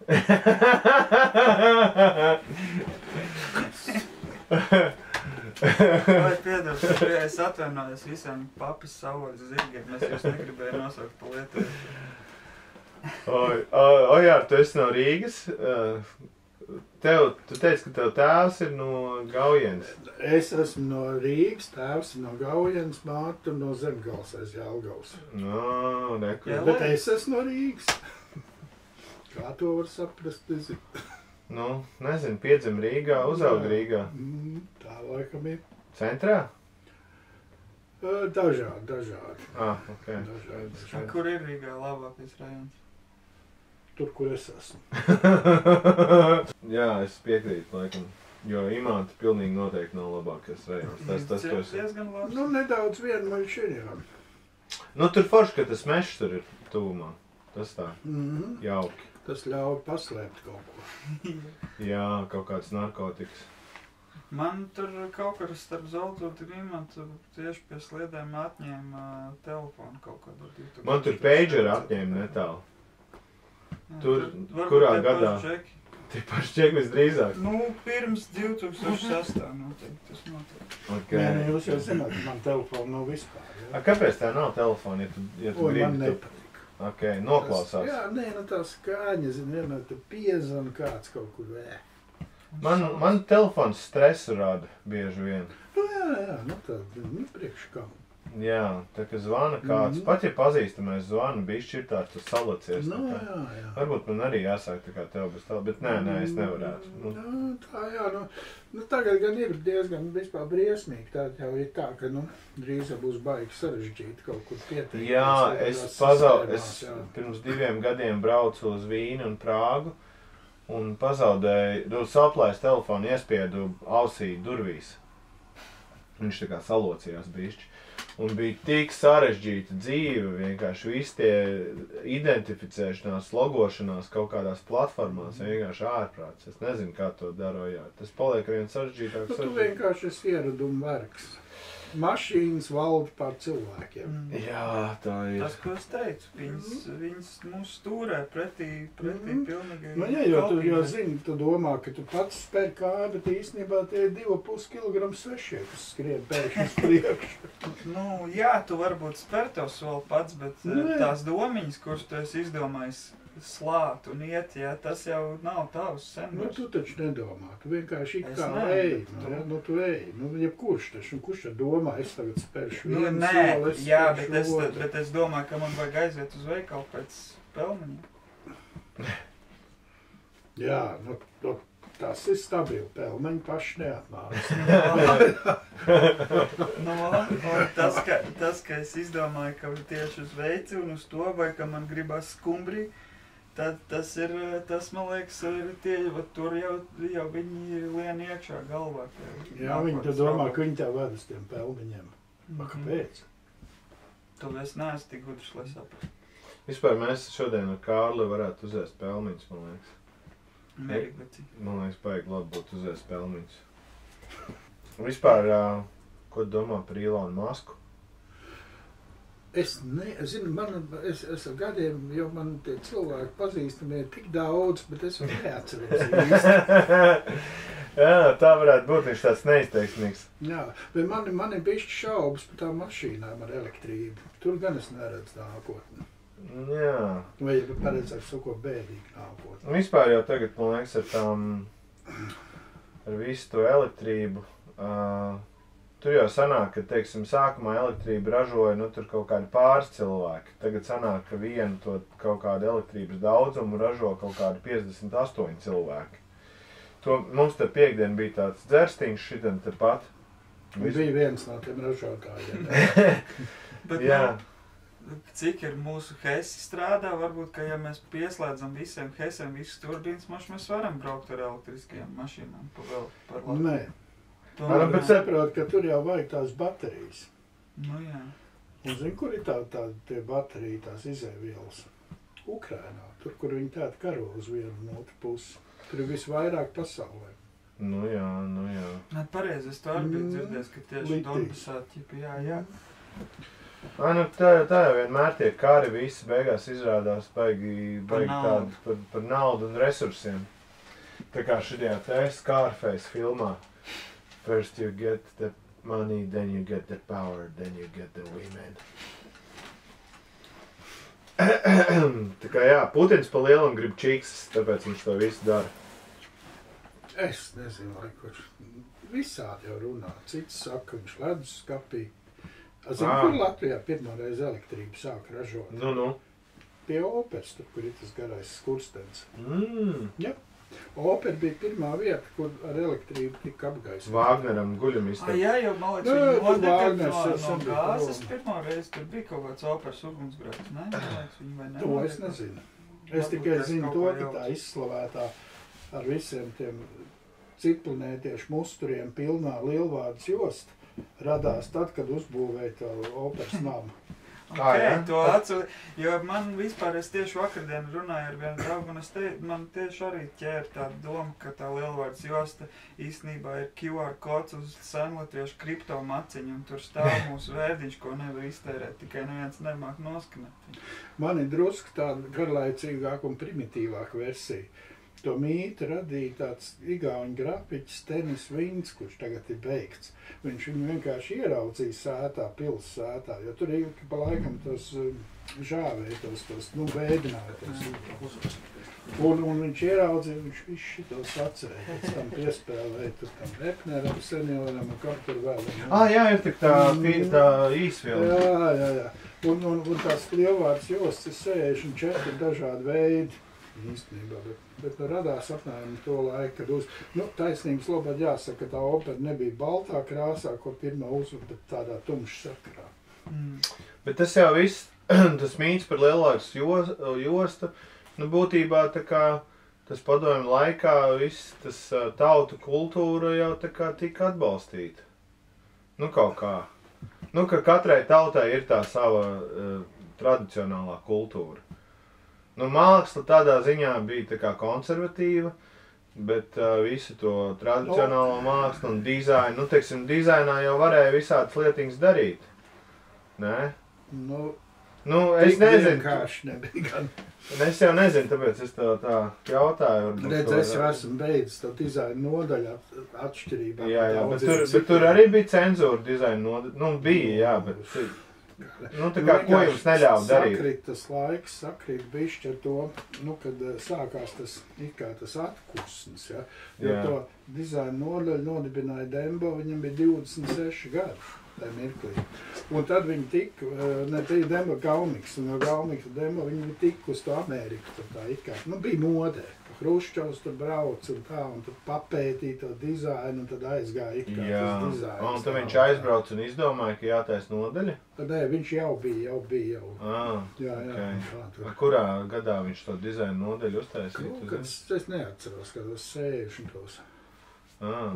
D: Vai piedod, es atvainojos visiem papas savoļu zirgiem, es jūs negribēju nosaukt pa lietuviešu.
B: Ojār, tu esi no Rīgas? Tu teici, ka tev tēvs ir no Gaujienas.
C: Es esmu no Rīgas, tēvs ir no Gaujienas, māte no Zemgals aiz Jelgavas.
B: No, nekur.
C: Bet es esmu no Rīgas. Kā to var saprast, nezinu.
B: Nu, nezinu, piedzim Rīgā, uzaug Rīgā.
C: Tā laikam ir.
B: Centrā?
C: Dažādi.
B: Ok.
C: Dažādi.
D: Kur ir Rīgā labākais rajons?
C: Tur, kur es esmu.
B: Jā, es piekrītu, laikam. Jo Imanta pilnīgi noteikti nav labākais rajons. Tas, ko es...
D: diezgan labs.
C: Nu, nedaudz vienmaļš ir, jā.
B: Nu, tur forši, ka tas mešs tur ir tuvumā. Tas tā, jauki.
C: Tas ļauj paslēpt kaut ko.
B: Jā, kaut kāds narkotikas.
D: Man tur kaut kur starp Zoltūtu un Imantu tieši pie sliedēm atņēma telefonu kaut kādā 2000.
B: Man tur pager atņēma netālu. Tur, kurā gadā? Tie paši čeki visdrīzāk.
D: Nu, pirms 2006. noteikti, tas noteikti.
B: Okay.
C: Nē, jūs jau zināt, man telefonu nav vispār. Jā.
B: Kāpēc tā nav telefona, ja tu gribi?
C: Man nepatīk.
B: Ok, noklausās.
C: Jā, nē, tā skaņa, vienmēr te piezvan kāds kaut kur.
B: Man telefons stresu rada bieži vien.
C: Nu, jā, tad, priekš kā.
B: Jā, tā kā zvana kāds, pat ja pazīstamais zvana, bišķi ir tāds, tu salacies.
C: Nu, jā.
B: Varbūt man arī jāsāk tā kā tev bez tā, bet nē, es nevarētu.
C: Tā, jā, tagad gan ir diezgan vispār briesmīgi, tā jau ir tā, ka, drīz būs baigi sarežģīti kaut kur pieteikt.
B: Jā, es pirms 2 gadiem braucu uz Vīnu un Prāgu un pazaudēju, saplēs telefonu, iespiedu ausī durvīs. Viņš tā kā salocījās bišķi. Un bija tik sarežģīta dzīve, vienkārši visi tie identificēšanās, logošanās kaut kādās platformās, vienkārši ārprāts. Es nezinu, kā to darojāt. Tas paliek vien sarežģītāk.
C: Tu vienkārši esi ieradumu vergs. Mašīnas valda pār cilvēkiem.
B: Jā, tā ir.
D: Tas, ko es teicu, viņas mūs stūrē pretī pilnīgi.
C: Nu, jā, jo zini, tu domā, ka tu pats spēr kāju, bet īstenībā tie ir 2,5 kg svešie, kas skrien pēkšņi uz priekšu.
D: Nu, jā, tu varbūt spēr tev soli pats, bet tās domiņas, kuras tu esi izdomājis slāt un iet, jā, tas jau nav tavs sen.
C: Nu, tu taču nedomā, tu vienkārši kā ej, tu ej. Jebkurš taču, kurš tad domā, es tagad spēršu vienu soli, es spēršu otru.
D: Bet es domāju, ka man vajag aiziet uz veikalu pēc pelmeņiem.
C: Jā, tas ir stabili, pelmeņi paši neatnāks.
D: Tas, ka es izdomāju, ka tieši uz veici un uz to, vai ka man gribas skumbrī, tad tas, man liekas, ir tie, tur jau viņi lien iekšā galvā.
C: Jā, viņi tad domā, ka viņi tev ved uz tiem pelmeņiem. Kāpēc?
D: Tu es neesmu tik gudrs, lai saprastu.
B: Vispār mēs šodien ar Kārli varētu uzēst pelmeņus, man liekas.
D: Mērķi.
B: Man liekas, baigi labi būtu uzēst pelmeņus. Vispār, ko domā par Ilonu Masku?
C: Es nezinu, es ar gadiem, jo man tie cilvēki pazīstami ir tik daudz, bet es viņu neatceros īsti.
B: Jā, tā varētu būt, viņš tāds neizteiksmīgs.
C: Jā, bet man ir bišķi šaubas par tām mašīnām ar elektrību. Tur gan es neredzu nākotni.
B: Jā.
C: Vai paredzētu sako bēdīgi nākotni.
B: Vispār jau tagad, man liekas, ar visu to elektrību, tur jau sanāk, ka, teiksim, sākumā elektrību ražoja, tur kaut kādi pāris cilvēki. Tagad sanāk, ka vienu to kaut kādu elektrības daudzumu ražo kaut kādi 58 cilvēki. Mums te piekdien bija tāds dzerstiņš šitam te pat.
C: Bija viens no tiem ražotājiem.
B: Jā.
D: cik ir mūsu hesi strādā, varbūt, ka ja mēs pieslēdzam visiem hesiem, visas turbīnas, mēs varam braukt ar elektriskajām mašīnām par Latviju.
C: Nē.
B: Varam,
C: Bet saprot, ka tur jau vajag tās baterijas.
D: Nu jā.
C: Un zini, kur ir tie baterija, tās izēvielas? Ukrainā, tur, kur viņi tāda karo uz vienu un otru pusi. Tur ir visvairāk pasaulē.
B: Nu jā.
D: Nē, pareizi, es to arī biju dzirdējis, ka tieši Donbasā ķipi, jā.
B: Nu, tā jau vienmēr tie kari visi beigās izrādās baigi tādi par naudu un resursiem. Tā kā šajā te Scarface filmā. First you get the money, then you get the power, then you get the women. Tā kā jā, Putins pa lielam grib čīksas, tāpēc viņš to visu dara.
C: Es nezinu, lai kurš visādi jau runā. Cits saka, viņš ledus skapī. Zinu, kur Latvijā pirmoreiz elektrību sāk ražot?
B: Nu.
C: Pie Operas, tur, kur ir tas garais skurstens.
B: Ja.
C: Opera bija pirmā vieta, kur ar elektrību tika apgaismota.
B: Vāgneram guļamistā.
D: Jā, jau man liekas, viņi no gāzes pirmo reizi, tur bija kaut kāds operas ugunsgrēks, ne?
C: To es nezinu. Es tikai zinu to, ka tā izslavētā ar visiem tiem citplanētiešu musturiem pilnā lielvārdas josta radās tad, kad uzbūvēja to operas namu.
D: To atceru, jo man vispār, es tieši vakardien runāju ar vienu draugu, un man tieši arī ķēra tāda doma, ka tā lielvārds josta īstenībā ir QR kods uz senlatviešu kripto maciņu, un tur stāv mūsu vērdiņš, ko nevar iztērēt, tikai neviens nemāk noskanēt.
C: Man ir drusku tāda garlaicīgāka un primitīvāka versija. To mītu radīja tāds igauņu grafiķis Tenis Vinds, kurš tagad ir beigts. Viņš viņu vienkārši ieraudzīja sētā, pils sētā, jo tur ir pa laikam tos žāvēja, tos vēdināja tos. Un viņš ieraudzīja, viņš visu šitos atcerēja, pēc tam piespēlēja tur tam Repneram, senioram un kaut tur vēl.
B: Jā, ir tik tā īsvilda.
C: Jā. Un tās lielvārds jostas ir 64 dažādi veidi. Īstenībā, bet radās apmēram to laiku, kad taisnības labāk jāsaka, ka tā opera nebija baltā krāsā, ko pirmā uzvar, bet tādā tumša sakarā.
B: Bet tas jau viss, tas mīts par lielvārds jostu, būtībā tā kā tas padomju laikā viss tas tautu kultūra jau tā kā tika atbalstīta. Kaut kā. Ka katrai tautai ir tā sava tradicionālā kultūra. Māksla tādā ziņā bija tā kā konservatīva, bet visu to tradicionālo mākslu un dizainu, dizainā jau varēja visādas lietiņas darīt. Nē? Es nezinu. Es jau nezinu, tāpēc es tev tā jautāju.
C: Redz, es jau esmu beidzis to dizainu nodaļu atšķirībā.
B: Jā, bet tur arī bija cenzūra dizainu nodaļa. Bija, jā, bet... tā kā, ko jums neļauj darīt?
C: Tas laiks sakrīt bišķi ar to, kad sākās tas atkusnis, ja? Jo to dizainu nodaļu nodibināja Dembo, viņam bija 26 gadi, tā mirklī. Un tad viņi tika, bija Dembo Galmiks, un no Galmika Dembo viņi tika uz to Ameriku, tur tā ikā, bija modē. Hruščovs tur brauc un tur papētīja to dizainu un tad aizgāja ikā tas dizains.
B: Un tad viņš aizbrauc un izdomāja, ka jātais nodaļa?
C: Nē, viņš jau bija. Jā.
B: Kurā gadā viņš to dizainu nodaļu uztaisīja?
C: Es neatceros, kad tas 60.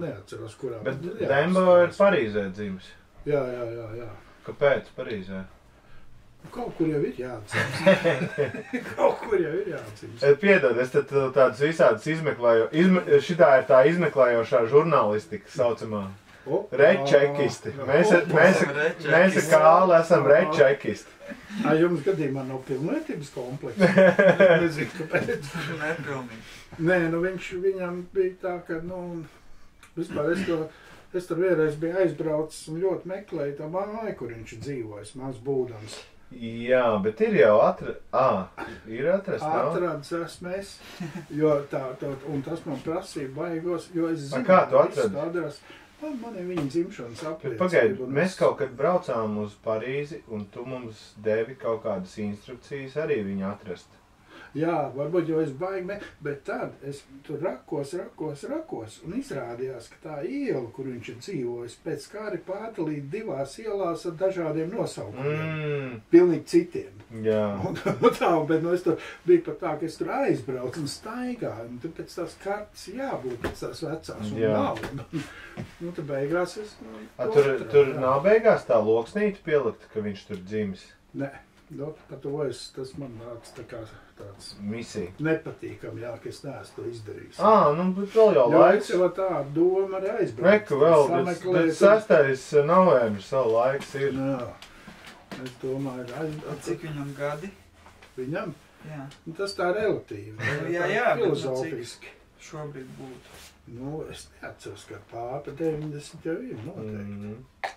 C: Neatceros, kurā.
B: Bet Dembo ir Parīzē dzimis.
C: Jā.
B: Kāpēc Parīzē?
C: Kaut kur jau ir jāatcīmst.
B: Piedod, es tad tādus visādus izmeklēju. Šitā ir tā izmeklējošā žurnālistika saucamā. Rečekisti. Mēs ar Kāli esam rečekisti.
C: Jums gadījumā nav pilnvērtības kompleksa? Nezinu, kāpēc. Nē, viņam bija tā, ka, vispār es tur vienreiz biju aizbraucis un ļoti meklēju tā māju, kur viņš dzīvojas, mans būdams.
B: Jā, bet ir jau ir atrast, nav?
C: Atradis esmu es, jo un tas man prasīja baigos, jo es zinu,
B: kā tu atradi?
C: Man ir viņa dzimšanas apliecība.
B: Pagaidi, mēs kaut kad braucām uz Parīzi, un tu mums devi kaut kādas instrukcijas arī viņu atrast.
C: Jā, varbūt jau es baigi, bet tad es tur rakos, un izrādījās, ka tā iela, kur viņš ir dzīvojis, pēc kā arī pārdalīt 2 ielās ar dažādiem nosaukumiem, pilnīgi citiem.
B: Jā.
C: Un tā, bet es tur biju pat tā, ka es tur aizbraucu un staigāju, un tur pēc tās kartas jābūt pēc tās vecās, un nav. Un tur beigās es...
B: Tur nav beigās tā loksnīta pielikta, ka viņš tur dzimis?
C: Nē. Par to tas man nāc tāds
B: misija.
C: Nepatīkam, jā, ka es neesmu to izdarījis.
B: Bet vēl jau laiks.
C: Jā, es tā doma arī aizbraucu.
B: Reku vēl, 6. novembris vēl laiks ir.
C: Jā, es domāju,
D: Cik viņam gadi?
C: Viņam?
D: Jā.
C: Tas tā relatīvi.
D: Jā,
C: filozofiski.
D: Šobrīd būtu.
C: Es neatceros, ka pārpa 90 jau ir noteikti.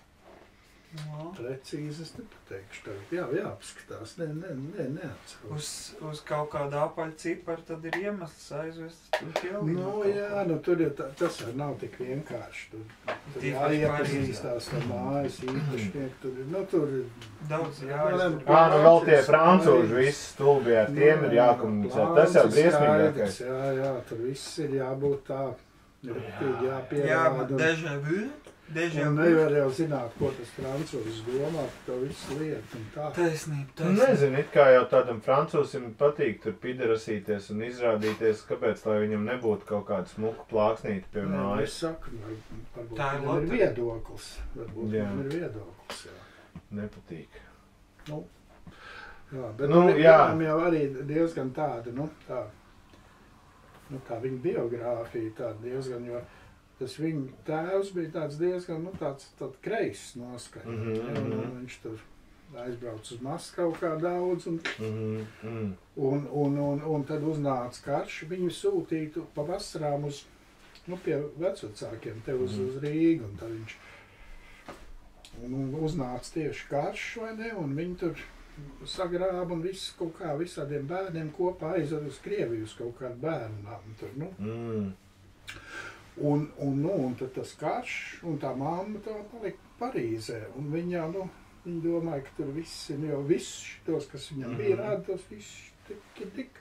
C: Precīzi es nepateikšu tagad. Jā, jāapskatās. Neatceros.
D: Uz kaut kādu apaļu ciparu tad ir iemesls aizvest tur pilnīgi.
C: Jā, tur jau tas nav tik vienkārši. Tur jāiepazīstās ar mājas īpašnieku. Tur ir
D: daudz jāizdarīt.
B: Vēl tie francūži visi stulbi ar tiem ir jākomunicē. Tas jau briesmīgākais.
C: Jā, tur viss ir jābūt tā. Jāpierāda.
D: Jā, bet déjà vu.
C: Un nevar jau zināt, ko tas francūzis domā par to visu lietu un tā.
D: Taisnība.
B: Nezinu, it kā jau tādam francūzim patīk tur piderasīties un izrādīties, kāpēc, lai viņam nebūtu kaut kāda smuka plāksnīta pie mājas.
C: Es saku, varbūt viņam ir viedoklis. Viņam ir viedoklis, jā.
B: Nepatīk.
C: Jā, bet viņam jau arī diezgan tāda, tā viņa biogrāfija tāda diezgan, jo tas viņa tēvs bija tāds diezgan, tāds kreiss noskaņa. Viņš tur aizbrauc uz Maskavu kā daudz, un tad uznāca karš. Viņu sūtītu pa vasarām uz, pie vecvecākiem, te uz Rīgu, un tad viņš uznāca tieši karš, vai ne, un viņi tur sagrāba un viss kaut kā visādiem bērniem kopā aizved uz Krieviju, uz kaut kādu bērnām tur, Un tad tas karš, un tā mamma tā palika Parīzē, un viņa domāja, ka tur viss ir jau viss šitos, kas viņam bija rāda, tos viss tik.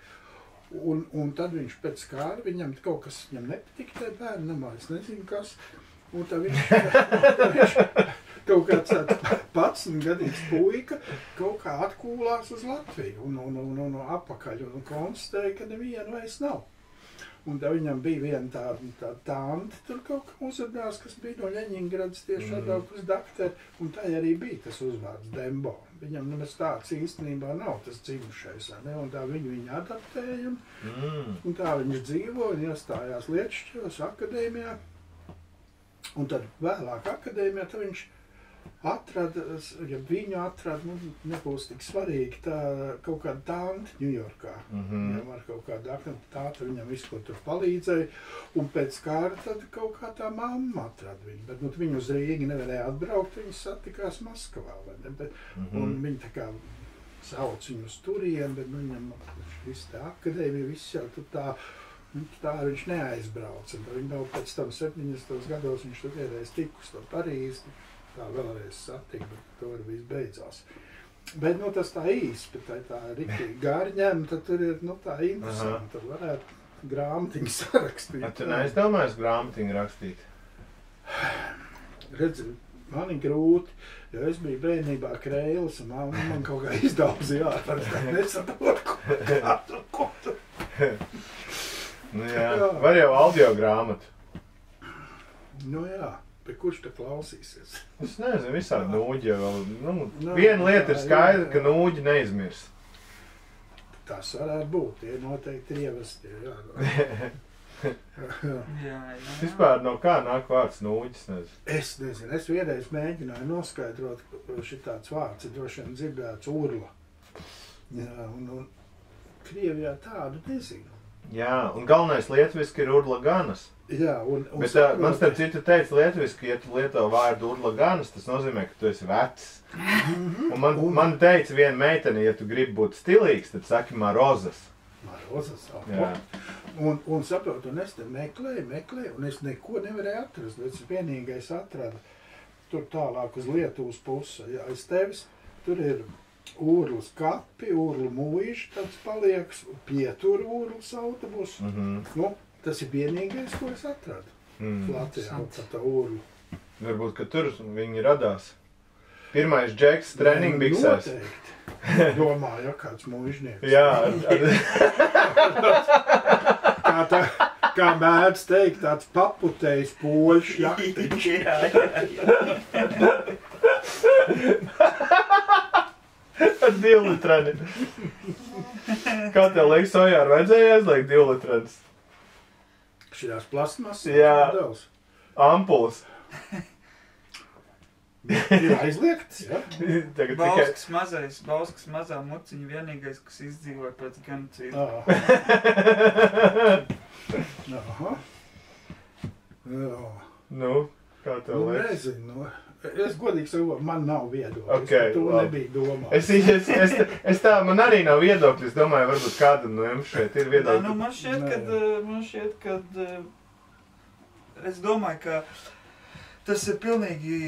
C: Un tad viņš pēc kāra, viņam kaut kas viņam nepatika tie bērnam, es nezinu kas, un tad viņš kaut kāds tāds 11-gadīgs puika kaut kā atkūlās uz Latviju un apakaļ un konstatēja, ka nevienu vairs nav. Un tad viņam bija viena tā tante tur kaut kā uzvadās, kas bija no Ļeņingradas tieši atbraukt uz dakteru, un tā arī bija tas uzvārds Dembo. Viņam nemaz tāds īstenībā nav tas dzimušais, ne? Un tā viņu adaptēja, un tā viņš dzīvo un iestājās Lietšķos akadēmijā. Un tad vēlāk akadēmijā tad viņš atrada, ja viņu atrada, nebūs tik svarīgi, tā kaut kāda tanti Ņujorkā. Viņam ar kaut kādu aktivitāti viņam visu, ko tur palīdzēja, un pēc kāra tad kaut kā tā mamma atrada viņu. Bet viņu uz Rīgu nevarēja atbraukt, viņi satikās Maskavā, vai ne? Un viņi tā kā sauc viņu uz turien, bet viņam viss tā akadēmija, viss jau tur tā viņš neaizbrauca. Viņi vēl pēc tam 70. gados viņš tur vienreiz tik uz to Parīzi, tā vēlreiz satika, bet to arī viss beidzās. Bet, tas tā īsti, bet tā riktīgi gārņēm, tad tur ir, tā interesanti. Tad varētu grāmatiņu sarakstīt.
B: Tu neizdomājies grāmatiņu rakstīt?
C: Redzi, man ir grūti, jo es biju bērnībā Kreilis, un man kaut kā izdauzīja ārā, tad nesaprotu, ko tu.
B: Jā, var jau audio grāmatu.
C: Jā. Bet kurš te klausīsies?
B: Es nezinu, visādi nūģi vēl. Viena lieta ir skaidra, ka nūģi neizmirs.
C: Tas varētu būt, tie noteikti ir ievestie,
D: Jā.
B: Vispār no kā nāk vārds nūģis, nezinu.
C: Es nezinu, es vienreiz mēģināju noskaidrot, šitāds vārds ir droši vien dzirdēts urla. Jā, un Krievijā tādu nezinu.
B: Jā, un galvenais lietviski ir urlaganas.
C: Jā,
B: bet man starp citu teica lietviski, ja tu lieto vārdu urlaganas, tas nozīmē, ka tu esi vecs. Un man teica viena meitene, ja tu gribi būt stilīgs, tad saki Marozas.
C: Marozas, un saprotu, un es te meklēju, un es neko nevarēju atrast. Es vienīgais atradu tur tālāk uz Lietuvas pusi. Jā, aiz tevis tur ir Ūrlas kapi, Ūrlu mūjiši tāds palieks, pietur Ūrlas autobus. Nu, tas ir vienīgais, ko es atradu. Latvijā par to Ūrlu.
B: Varbūt, ka tur viņi radās. Pirmais džeks treniņbiksēs.
C: Noteikti. Domāju, ja kāds mūžnieks.
B: Jā.
C: Kā mēdz teikt, tāds paputējs poļš jaktiņš.
B: Ar 2 litrani. Kā tev liekas, Ojār, vajadzēja aizliegt 2 litranis?
C: Šajās plasmas?
B: Jā. Ampulas.
C: Ir aizliegts, ja?
D: Bauskas mazā muciņa vienīgais, kas izdzīvoja pēc genocīda.
C: Aha. Jā.
B: Nu, kā tev liekas?
C: Nezinu. Es godīgi saku, man nav viedokļis.
B: Okay,
C: to nebija domā.
B: Man arī nav viedokļis. Domāju, varbūt kādam no jums šeit ir viedokļi.
D: Nu, man šķiet, kad es domāju, ka tas ir pilnīgi,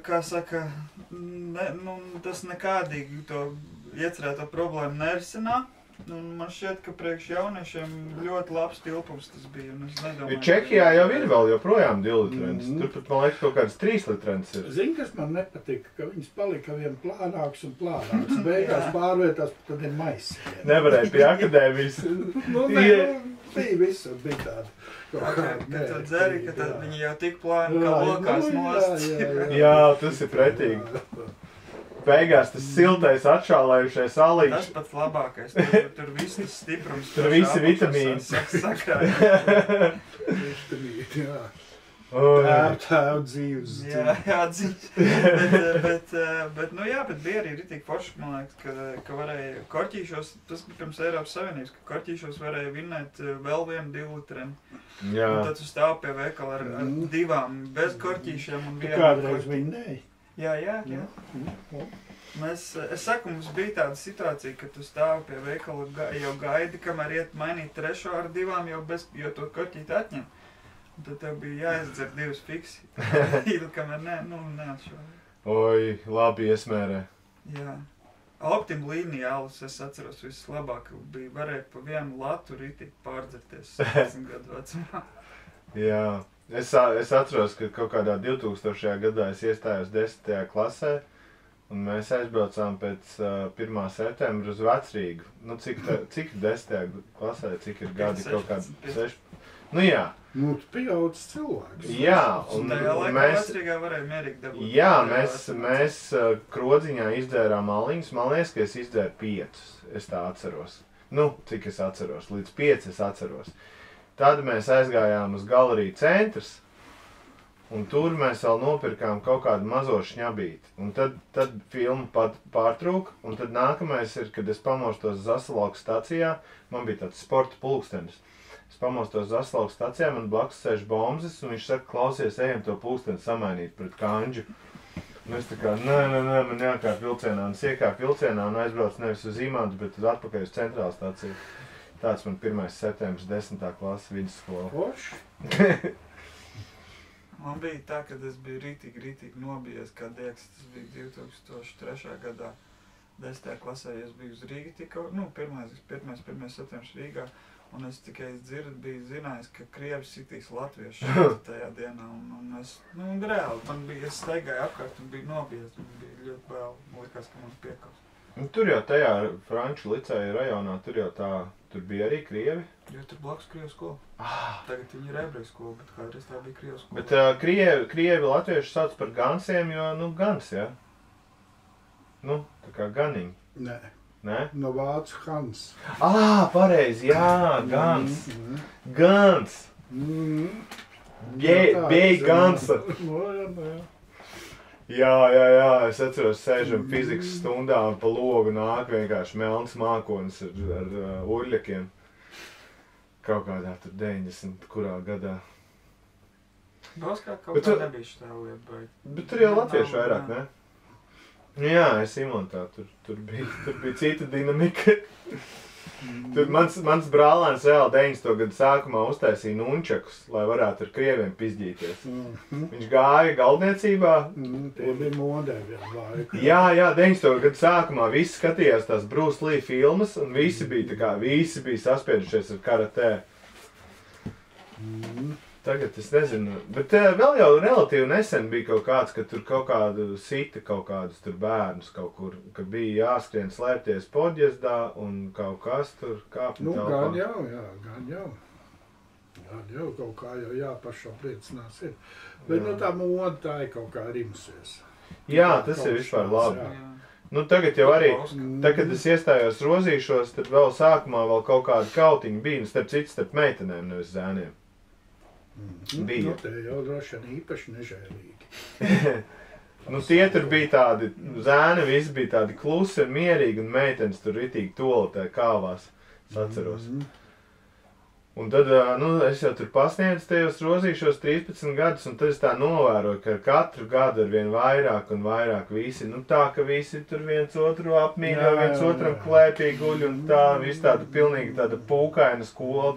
D: kā saka, tas nekādīgi to iecerēto problēmu nerisinā. Man šķiet, ka priekš jauniešiem ļoti labs tilpums tas bija.
B: Čehijā jau ir vēl joprojām 2 litrens. Turpat, man liekas, kaut kāds 3 litrens ir.
C: Zini, kas man nepatika, ka viņas palika vien plānāks un plānāks. Beigās pārvietās par tādiem maisiem.
B: Nevarēja pie akadēmijas.
C: Bija visur, bija tāda.
D: Kad tu dzeri, ka tad viņi jau tik plāni, ka lokās nost.
B: Jā, tas ir pretīgi. Beigās tas siltais atšālējušais alīgs.
D: Tas pats labākais. Tur viss tas stiprums.
B: Tur visi vitamīni.
D: Sakrāja.
C: Vitamīni, jā. Tēv dzīves.
D: Jā, dzīves. Bet bija arī ritīgi forši, man liekas, ka varēja korķīšos, tas bija pirms Eiropas Savienības, ka korķīšos varēja vinnēt vēl vienu 2 litreni.
B: Jā.
D: Un tad tu stāv pie veikala ar 2 bez korķīšiem un
C: vienu. Tu kādreiz vinnēji?
D: Jā. Es saku, mums bija tāda situācija, ka tu stāvi pie veikala jau gaidi, kamēr iet mainīt 3. ar 2, jo to korķīti atņem. Un tad tev bija jāizdzer 2 fiksi. Kamēr neatšauja.
B: Oi, labi iesmērē.
D: Jā. Optim līnija alus, es atceros, vislabāk bija varēja pa vienu latu ritīgi pārdzerties 16 gadu vecumā.
B: Jā. Es atceros, ka kaut kādā 2000. gadā es iestājos 10. klasē, un mēs aizbraucām pēc 1. septembra uz Vecrīgu. Nu, cik 10. klasē, cik ir gadi, kaut kādi 6. Nu, jā.
C: Nu, tu pieaudzis cilvēks.
B: Jā, un
D: tajā laikā Vecrīgā varēja mierīgi dabūt.
B: Jā, mēs Krodziņā izdzērām aliņus. Man liekas, ka es izdzēru 5. Es tā atceros. Nu, cik es atceros. Līdz 5 es atceros. Tad mēs aizgājām uz galeriju centrs, un tur mēs vēl nopirkām kaut kādu mazo šņabīti. Un tad filmu pārtrūka, un tad nākamais ir, kad es pamostos Zasalauku stacijā, man bija tāds sporta pulkstenis. Es pamostos Zasalauku stacijā, man blakus sēž Bomzes, un viņš saka, klausies, ejam to pulksteni samainīt pret kanģu. Un es tā kā, nē, man jākāp vilcienā, un es iekāpu vilcienā un aizbraucu nevis uz Imantu, bet uz atpakaļ uz centrālu staciju. Tāds man 1. septembris 10. klases vidusskola.
C: Forši?
D: Man bija tā, kad es biju rītīgi nobijies, kā dieks, tas bija 2003. gadā 10. klasē, es biju uz Rīgu tikko, 1. septembris Rīgā, un es tikai biju zinājis, ka Krievi sitīs latviešu tajā dienā, un es, reāli, es staigāju apkārt un biju nobijies, un bija ļoti bail, man likās, ka man piekaus.
B: Tur jau tajā Franču liceja rajonā, tur bija arī Krievi.
D: Jo tur blakus Krievu skola. Tagad viņi ir ebreju skola, bet kādreiz tā bija Krievu skola.
B: Bet Krievi latvieši sauc par gansiem, jo, gans, jā? Nu, tā kā ganiņi. Nē?
C: No vācu Hans.
B: Pareizi, jā, gans. Gans. Bija gansa. Jā, es atceros, sēžam fizikas stundā un pa logu nāk vienkārši melns mākonis ar urļakiem. Kaut kādā tur 90, kurā gadā.
D: Bauskā kaut kā nebija šitā lieta,
B: bet tur jau latvieši vairāk, ne? Jā, es Imantā, tur bija cita dinamika. Tur mans brālēns reāli 90. gadu sākumā uztaisīja nunčakus, lai varētu ar krieviem pizģīties. Viņš gāja galdniecībā.
C: Tie bija modē vienu laiku.
B: Jā, 90. gadu sākumā visi skatījās tās Bruce Lee filmas, un visi bija saspiedušies ar karatē. Tagad es nezinu, bet vēl jau relatīvi nesen bija kaut kāds, ka tur kaut kādu sita kaut kādus tur bērnus kaut kur, ka bija jāskrien slēpties Podjezdā un kaut kas tur kāpņu
C: Nu,
B: telpā.
C: gan jau. Gan jau kaut kā jau jāpašapliecinās ir. Bet nu tā moda tā ir kaut kā rimusies.
B: Jā, tas ir vispār labi. Nu, tagad jau arī, kad es iestājos rozīšos, tad vēl sākumā vēl kaut kāda kautiņa bija, starp citu starp meitenēm, nevis zēniem. Bija.
C: Nu, te jau droši vien īpaši nežēlīgi.
B: Nu, tie tur bija tādi, zēni visi bija tādi klusi un mierīgi, un meitenes tur ritīgi toletē kāvās, es atceros. Un tad, es jau tur pasniedzu tajos rozīšos 13 gadus, un tad es tā novēroju, ka ar katru gadu ar vien vairāk un vairāk visi, nu tā, ka visi tur viens otru apmīļo, viens otram klēpī guļ, un tā, viss tāda pilnīgi tāda pūkaina skola,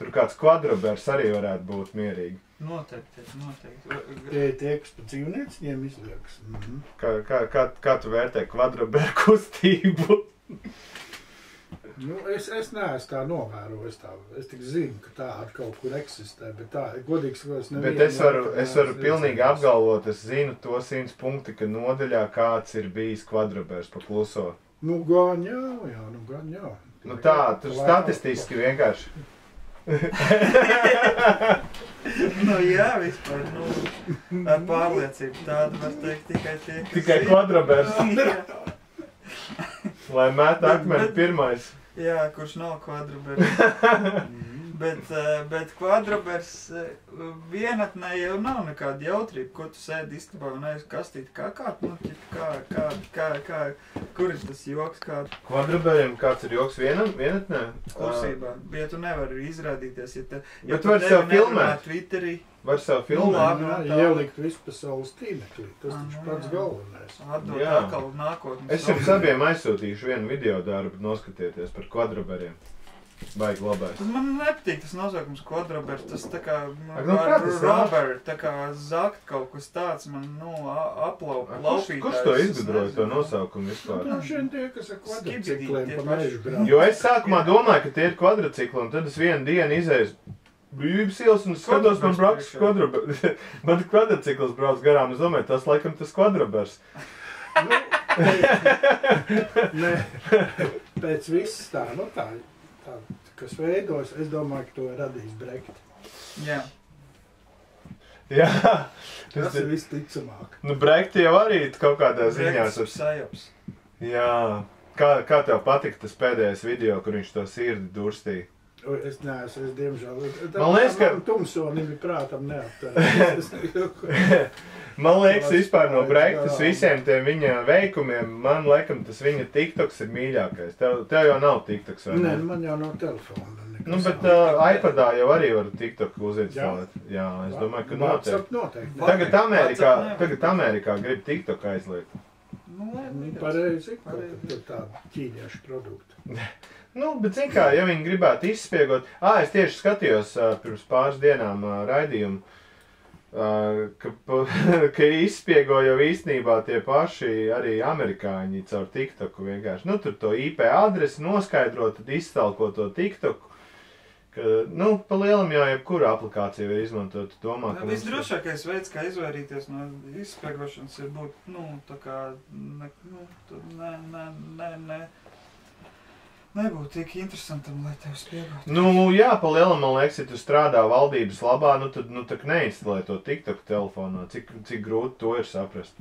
B: tur kāds kvadrobers arī varētu būt mierīgi.
D: Noteikti.
C: Tie, kas pa dzīvnieciem izliekas.
B: Kā tu vērtē kvadroberu kustību?
C: Nu, es neesmu tā novērojis tā. Es tik zinu, ka tāda kaut kur eksistē, bet tā, godīgi sakot,
B: Bet es varu pilnīgi apgalvot, es zinu to 100 punkti, ka nodaļā kāds ir bijis kvadrobers pa kluso.
C: Nu, gan jau.
B: Nu tā, tur statistiski vienkārši.
D: Nu jā, vispār, ar pārliecību tādu var teikt tikai tie, kas
B: Tikai kvadrobers,
D: Jā,
B: lai met akmeni pirmais.
D: jā, kurš nav kvadrobers. Bet kvadrobers vienatnē jau nav nekāda jautrība, ko tu sēdi istabā un aiz kastīti kakāt, nu, kur ir tas joks kādu?
B: Kvadroberiem kāds ir joks vienatnē?
D: Klusībā, ja tu nevari izrādīties, ja
B: Bet var sev filmēt.
D: Twitterī,
B: Var sev
D: Nu,
B: filmēt.
D: labi.
C: Ielikt visu pa savus tīmeklī, tas taču pats galvenais.
D: atdot
B: Jā.
D: atkal nākotnes.
B: Es jums abiem aizsūtīšu vienu video darbu, noskatieties par kvadroberiem. Baigi labais.
D: Tas man nepatīk tas nosaukums kvadrobers, tas tā kā,
B: Ak, nu kā tas
D: robber, tā kā zakt kaut kas tāds, man, laupītājs.
B: Kurš to izgudroja, to nosaukumu vispār?
C: Nu, šiem tie, kas ar
D: Skibidī,
C: kvadricikliem
D: tie
C: pa
D: paši.
C: mežu brauc.
B: Jo es sākumā domāju, ka tie ir kvadricikli, un tad es vienu dienu izēju Brīvības ielas un skatos, man brauks kvadrobers. Man kvadricikls brauc garām, es domāju, tas laikam tas kvadrobers.
C: Nē, pēc viss tā, kas veidojas, es domāju, ka to ir radījis Brexit.
D: Jā.
B: Jā,
C: Tas ir visticamāk.
B: Nu, Brekti jau arī kaut kādā ziņā.
D: Sajaps.
B: Jā. Kā tev patika tas pēdējais video, kur viņš to sirdi durstīja?
C: Es neesmu, diemžēl.
B: Man liekas, ka-
C: Tumsonim ir prātam neaptver.
B: Man liekas, vispār no Brektas visiem tiem viņa veikumiem, man laikam tas viņa TikToks ir mīļākais. Tev jau nav TikToks, vai
C: Nē,
B: ne?
C: man jau nav telefona.
B: Nu, bet iPadā jau arī var TikTok uzinstalēt. Jā, es domāju, ka noteikti.
C: noteikti.
B: Tagad Amerikā grib TikTok aizliegt.
C: Pareizi, tur tāda ķīniešu produkta.
B: Nu, bet zin kā, ja viņi gribētu izspiegot... Es tieši skatījos pirms pāris dienām raidījumu, ka izspiego jau īstenībā tie paši arī amerikāņi caur TikToku vienkārši. Nu, tur to IP adresi noskaidro, tad izstalko to TikToku. Ka, nu, pa lielam jau jebkuru aplikāciju var izmantot. Domā, ka
D: Visdrošākais veids, kā izvairīties no izspiegošanas, ir būt, tā kā, nebūt tik interesantam, lai tev spiegot.
B: Nu, jā, pa lielam, man liekas, ja tu strādā valdības labā, tad neinstalē to TikTok telefonā. Cik grūti to ir saprast?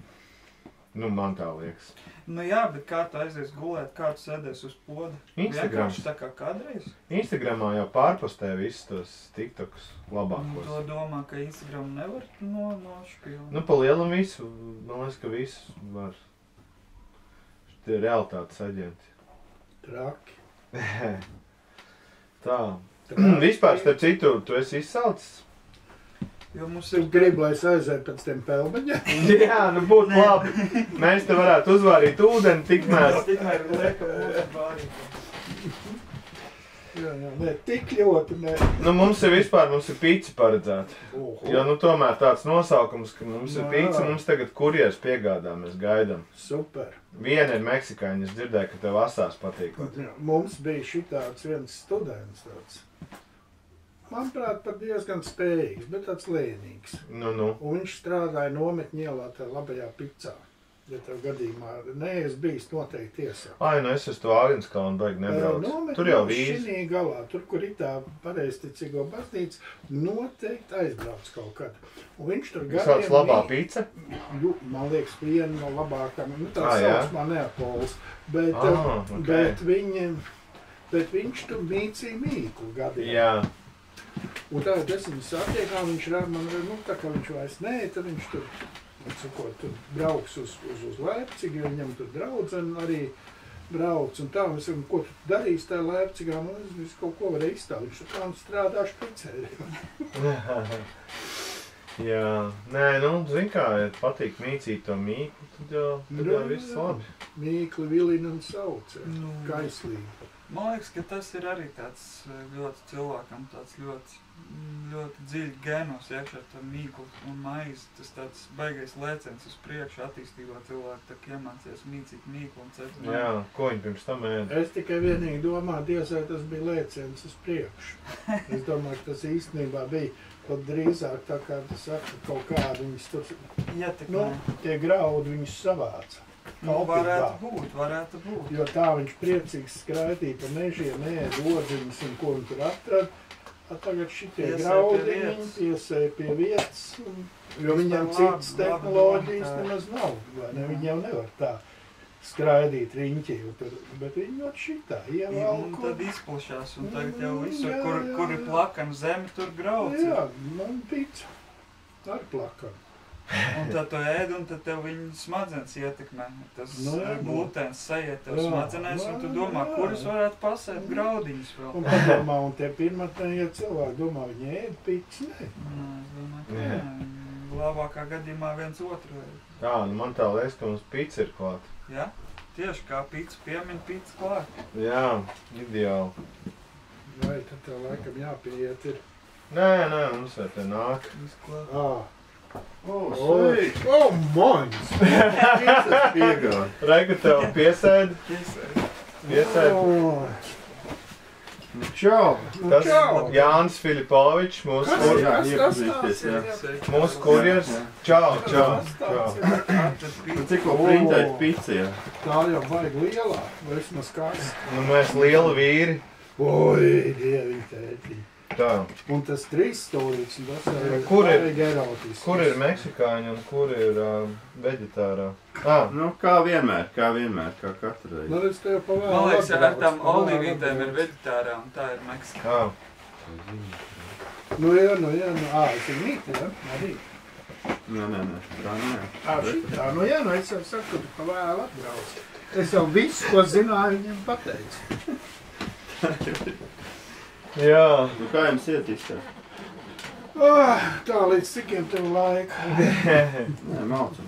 B: Nu, man tā liekas.
D: Nu jā, bet kā tu aizies gulēt, kā tu sēdies uz poda?
B: Instagrams.
D: Vienkārši tā kā kādreiz?
B: Instagramā jau pārpostē visus tos TikToks
D: Un
B: labākos.
D: to domā, ka Instagram nevar nošpilnāt.
B: Nu, pa lielam visu, man liekas, ka visu var. Tie ir realitātes aģenti.
C: Traki.
B: Tā. Vispār, starp citu, tu esi izsaucis?
D: Jo mums
C: Tu gribi, lai es aizēju pēc tiem pelmeņiem?
B: Jā, nu būtu labi. Mēs te varētu uzvārīt ūdeni, tikmēr.
D: Tikmēr liekam mūsu bārītā.
C: Jā, ne, tik ļoti, ne.
B: Nu, mums ir pīci paredzēta. Jo, nu, tomēr tāds nosaukums, ka mums ir pīci, mums tagad kurjers piegādā, mēs gaidām.
C: Super.
B: Viena ir meksikāņi, es dzirdēju, ka tev asās patīk.
C: Mums bija šitāds viens students tāds. Manuprāt, pat diezgan spējīgs, bet tāds lēnīgs.
B: Nu.
C: Un viņš strādāja nometņu ielā tā labajā picā. Ja tev gadījumā neesi bijis noteikti tiesā.
B: Ai, nu es to Āgenskalnu baigi nebrauc. Tur jau vīzi.
C: Šinī galā, tur, kur ir tā pareizticīgo baznīca, noteikti aizbrauc kaut kad. Un viņš tur gadiem...
B: Tāds labā pica?
C: Man liekas, viena no labākām. Nu, tā saucamā Neapolis. Bet viņš tur mīcīja mīklu gadiem.
B: Jā.
C: Un tā, es viņu satiekām, viņš man, nu, tā kā viņš vairs nē, tad viņš tur, tur brauks uz Leipcigi, viņam tur draudzene arī brauc, un tā, mēs sakam, ko tu darīsi tajā Leipcigā, nu, es kaut ko varēju izstāvīt, viņš tā strādāšu picēri.
B: Jā, nē, nu, zin kā, ja patīk mīcīt to mīklu, tad jau viss labi.
C: Mīkli, vilina un sauc, kaislīgi.
D: Man liekas, ka tas ir arī tāds ļoti cilvēkam, tāds ļoti dziļi gēnos iekšā ar mīklu un maizi. Tas tāds baigais lēciens uz priekšu attīstībā cilvēku, tā kā iemācies mīcīt mīklu un cept.
B: Jā, ko viņi pirms tam ēd?
C: Es tikai vienīgi domāju, Dievs, vai tas bija lēciens uz priekšu. Es domāju, ka tas īstenībā bija pat drīzāk tā kā tas saka, kaut kādu viņus tur, nu, tie graudi viņus savāca.
D: Nu, varētu būt.
C: Jo tā viņš priecīgs skraidīja pa mežiem, ēd odziņas un ko viņi tur atrad. Tagad šitie graudiņi piesēja pie vietas, jo viņam citas tehnoloģijas nemaz nav. Viņi jau nevar tā skraidīt riņķī, bet viņi jau šitā ievalku.
D: Un tad izplašās, un tagad jau visur, kur ir plakana zeme, tur grauds.
C: Jā, man pica ar plakanu.
D: Un tad tu ēd, un tad tev viņa smadzenes ietekmē. Tas glutēns sajiet tev smadzenēs, un tu domā, kurus varētu pasēt graudiņus vēl.
C: Un padomā, un tie pirmatnējie cilvēki domā, viņi ēd pici, ne?
D: Es domāju, ka nē. Labākā gadījumā viens otru ēd.
B: Jā, nu man tā liekas, ka mums pica ir klāt.
D: Jā? Tieši kā pica piemin, pica klāt.
B: Jā, ideāli.
C: Vai tad tev laikam jāpieiet ir?
B: Nē, mums vēl te nāk.
C: Mans!
B: Reiku tev piesēd.
C: Čau!
B: Tas Jānis Filipovičs, mūsu kurjers. Čau!
E: Cikko printēt pici, jā?
C: Tā jau vajag lielā, vismaz kāds.
B: Nu, mēs lieli vīri.
C: Oi, dievi tēti.
B: Tā.
C: Un tas 3 stūrīts, un tas ir erotisks.
B: Kur ir meksikāņi un kur ir veģetārā?
E: Nu, kā vienmēr, kā katru reizi.
C: Nu, es tev pavēlu.
D: Man liekas, ar tām olīvītēm ir veģetārā, un tā ir meksikā.
C: Nu, jā. Es ir mīti, ja? Arī.
E: Nē.
C: Šitā, es jau saku, ka tu pavēlu atbrauc. Es jau visu, ko zināju, viņam pateicu.
B: Jā.
E: Nu, kā jums iet izskatās?
C: Tā, līdz cikiem tev laika.
E: Nē, mācam.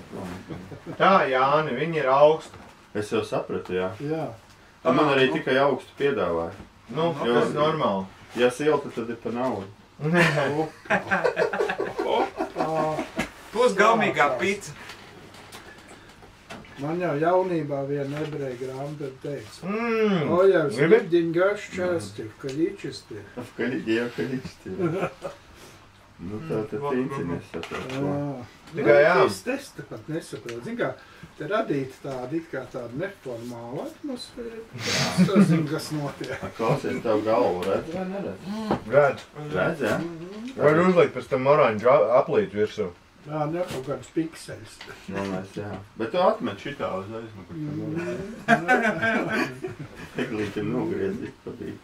B: Tā, Jāni, viņi ir augstu.
E: Es jau sapratu, jā.
C: Jā.
E: Man arī tikai augstu piedāvāja.
B: Nu, tas ir normāli.
E: Ja silta, tad ir pa naudu.
D: Pusgaumīgā pica.
C: Man jau jaunībā viena ebreja grāmata teica.
B: Gribi?
C: Slidiņ gašs časti, kaļičisti.
E: Kaļičisti. Nu, tā tincinis saprāt.
B: Tikai jā.
C: Es pat nesaprotu. Zin kā, te radīt tādu neformālu atmosfēru. Tas zin, kas notiek.
E: Klausies, tev galvu redz vai neredz?
B: Redz.
E: Redz, jā?
B: Var uzlikt pēc tam oranžu aplīt virsū.
C: Jā, ne kaut kādus pikseļus.
E: Nomēs, jā. Bet tu atmet šitā uzreiz. Eglītim nogriezīt patīk.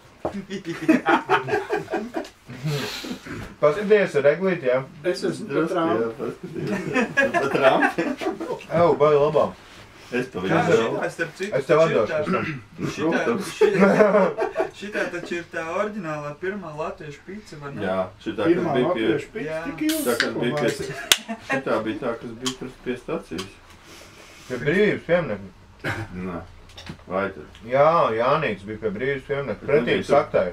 B: Paskaties ar eglīti, jā?
C: Es esmu patrām.
E: Patrām?
B: Ew, baigi labā.
E: Es to
D: Jā,
E: viņu
B: Es tev atdošu pēc tam.
D: Šitā taču ir tā oriģinālā pirmā latviešu pica, vai ne?
E: Jā, šitā,
C: Pirmā
E: kas bija pie...
C: latviešu pica tik
E: Tā, kas bija pie...
C: ilgs.
E: Šitā bija tā, kas bija pie stacijas.
B: Pie brīvības pieminiekta.
E: Nē. Vai tad?
B: Jā, Jānīts bija pie brīvības pieminiekta. Pretīm saktai.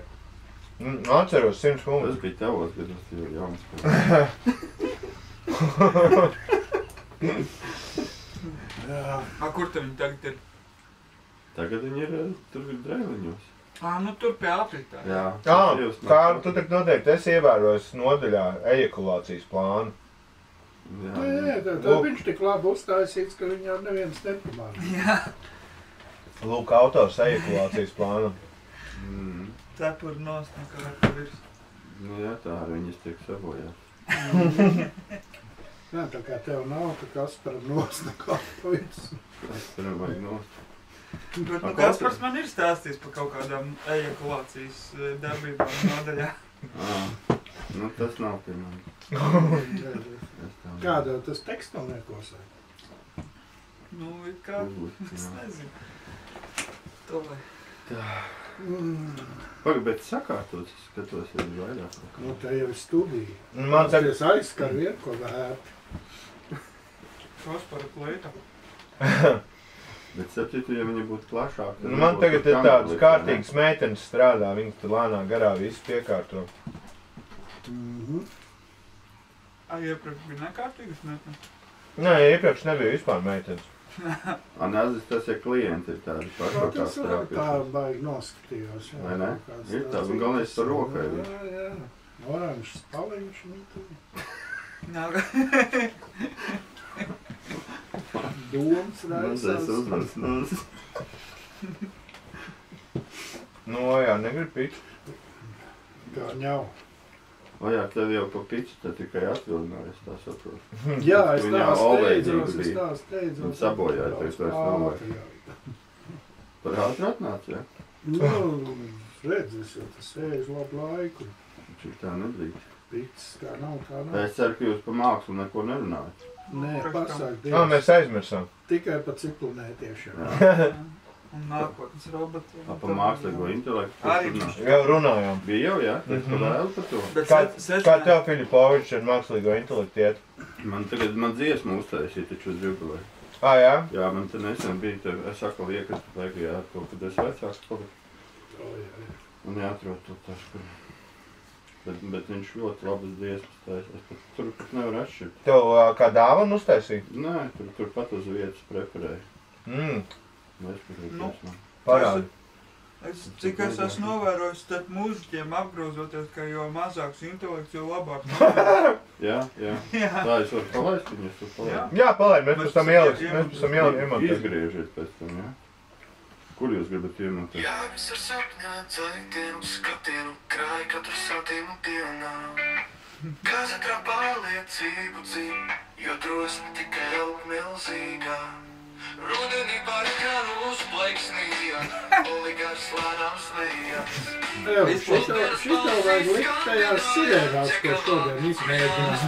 B: Atceros 100 kungus.
E: Tas bija tavos gados, jau jauns.
D: Kur te viņi tagad ir?
E: Tagad viņi ir tur Drēliņos.
D: Nu tur pie apritā.
E: Jā.
B: Kārli, tu tak noteikti esi ievērojis nodaļā ejakulācijas plānu.
C: Nē, tad viņš tik labi uztaisīts, ka viņam neviens nepamāra.
D: Jā.
B: Lūk, autors ejakulācijas plānu.
D: Cepur nost, nekā tur virs.
E: Nu jā, tā arī viņas tiek sabojāt.
C: Nē, tā kā tev nav, ka Kasparam nost nekā pavīts.
E: Kasparam vajag nost.
D: Bet, Kaspars man ir stāstījis par kaut kādām ejakulācijas darbībām nodaļā.
E: Nu, tas nav pie man.
C: Kādā tas tekstilniekos?
D: Nu, ir kā, es nezinu. To vai.
E: Tā. Pagabēt sakārtot, es skatos, ir vairāk.
C: Nu, te jau ir studija.
B: Man tagad
C: Es aizskar vienu, ko vērti.
D: Kaspara pleita.
E: Bet sapratu, ja viņi būtu plašāk.
B: Man tagad ir tāds kārtīgs meitenes strādā, viņas tur lānā garā visu piekārto.
D: Iepriekš bija nekārtīgas meitenes?
B: Nē, iepriekš nebija vispār meitenes.
E: Anāzis, tas ir klienti, ir tādi pašokās
C: Tas tā
E: trāpīšanas.
C: baigi noskatījos. Jā,
E: Vai ne?
C: kāds
E: Ir tā,
C: tāds
E: un galvenais par rokai viņš.
C: Jā. Oranžs spaliņš.
D: Nav.
C: Doms
E: Mazais
C: raisās.
E: uzvars nos.
B: Nu, jā, negrib piču.
C: Kā ņau.
E: O jā, tev jau pa piču te tikai atvilinājies, tā saprotu.
C: Jā, es
E: Viņa
C: tā
E: olēdzīga
C: steidzos,
E: bija.
C: steidzos.
E: Un sabojāja, tu es vairs nav vairs. Par ātri atnāc, jā?
C: Nu, redz, es jau tas sēžu labu laiku.
E: Šik tā nedrīkst.
C: Picis kā nav, tā nav.
E: Es ceru, ka jūs pa mākslu neko nerunājat.
C: Nē, pasāk
B: Mēs aizmirsām.
C: tikai pa ciklunētiešiem.
D: Un nākotnes roboti.
E: Pa mākslīgo intelektu.
D: Arī
B: Jau runājām.
E: Bija jau, jā? Tas pa vēl par to.
D: Bet
B: Kā tev, Filipovičs, ar mākslīgo intelektu iet?
E: Man tagad, dziesmu uztaisīja taču uz jubilē.
B: Jā?
E: Jā, man te nesen bija, es atkal iekrastu laikajā, kaut kad es vecāks paliku. Un jāatrod to tašku. Bet viņš ļoti labas dziesmas taisa. Es tur pat nevaru atšķirt.
B: Tev kā dāvanu uztaisīja?
E: Nē, tur pat uz vietas preferēju.
D: Nu.
B: Parādi.
D: Cik es esmu novērojis starp mūziķiem apgrozoties, ka jo mazāks intelekts, jo labāk.
E: Jā. Tā es varu palaist, viņus tur palaist.
B: Jā, palaid, mēs pēc tam iemontēsim.
E: Izgriežiet pēc tam, jā? Kur jūs gribat iemontēt?
F: Jā, viss ar sapņām, celiktiem skatienu, krāj katru satīmu dienā. Kazatra pārliecību dzīv, jo drosme tikai aug milzīgā. Rudenī pār ekrānu uzplaiksnīja, oligārs lēnām smējās.
C: Šitā vajag likt tajās sirēnās, ko šodien izmēģinās.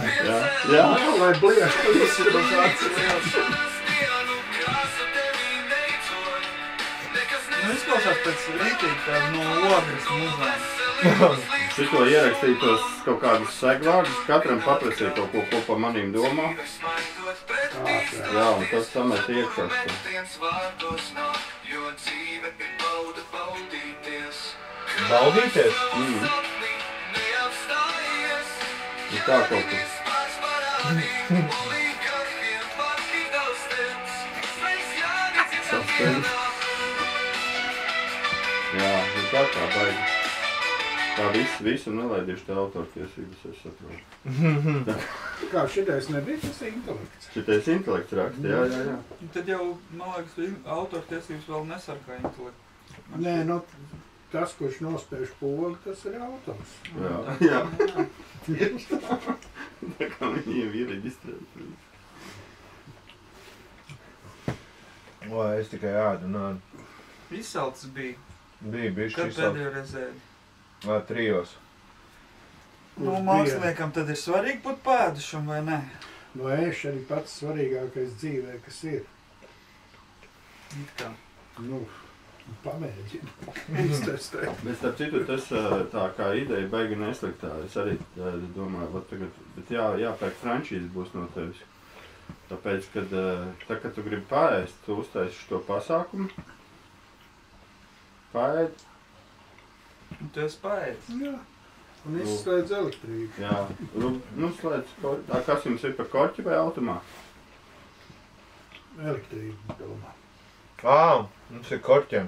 E: Jā.
C: Lai bliešķi izskatās atcerējās.
D: Izklausās pēc rītīgi tādu no ogres mūzām.
E: Šito ierakstītos kaut kādus segvārdus, katram paprasīja kaut ko pa manīm domā. Jā, un tas samet iekšā.
B: Baudīties?
E: Nu tā kaut kas. Saspēļas. Jā, nu tā baigi. Tā visu nelaidīšu tā autortiesības, es saprotu.
C: Kā šitais nebija tas intelekts?
E: Šitais intelekts raksta, jā.
D: Tad jau, man liekas, autortiesības vēl nesargā intelektu.
C: Nē, nu, tas, kurš nospēž pogu, tas ir autors.
E: Jā. Tieši tā. Tā kā viņiem ir reģistrēti.
B: Vai es tikai ādu un ādu.
D: Izsalcis bija.
B: Bija bišķi
D: Kad
B: izsalcis.
D: pēdējo reizēdi?
B: 3.
D: Nu, māksliniekam tad ir svarīgi būt pēdušam, vai ne?
C: No ēš arī pats svarīgākais dzīvē, kas ir.
D: It kā.
C: Nu, pamēģini. Iztestēt.
E: Bet starp citu, tas tā kā ideja baigi nesliktā. Es arī domāju, vat tagad, bet jāpērk frančīze būs no tevis. Tāpēc, kad tu gribi paēst, tu uztaisi šo pasākumu. Paēd.
D: Un tu esi paēdis.
C: Jā. Un izslēdz elektrību.
E: Jā, nu slēdz korķi. Kas jums ir par korķi vai automātu?
C: Elektrību, domā.
B: Mums ir korķiem.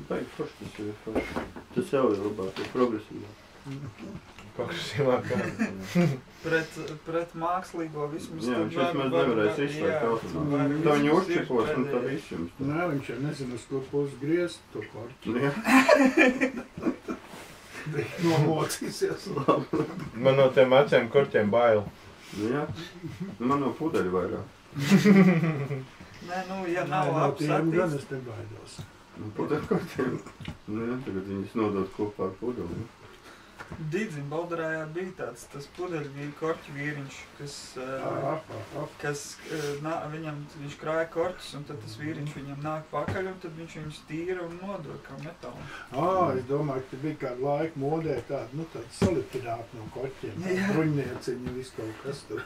E: Baigi forši tas ir forši. Tas jau ir labāk, ir progresīvāk.
B: Progresīvāk.
D: Pret mākslīgo vismaz.
E: Jā, viņš vismaz nevarēs izslēgt automātu. Tā viņi uzčipos un tā viss jums.
C: Nē, viņš jau nezinu, uz kur pusi griezt to korķi.
E: Jā.
C: Nomocīsies.
B: Man no tiem veciem korķiem bail.
E: Jā. Man no pudeļu vairāk.
D: Nē, nu, ja nav
C: no tiem gan
D: apsatīts.
C: es nebaidos.
E: No pudeļu korķiem. Nu jā, tagad viņas nodot kopā ar pudeļu.
D: Didzim Baldarājā bija tāds, tas pudeļu korķu vīriņš, kas viņš krāja korķus, un tad tas vīriņš viņam nāk pakaļ, un tad viņš viņus tīra un nodod kā metālu.
C: Es domāju, ka bija kādu laiku modē tāda, nu tāda solidināta no korķiem. Bruņnieciņi, visu kaut kas tur.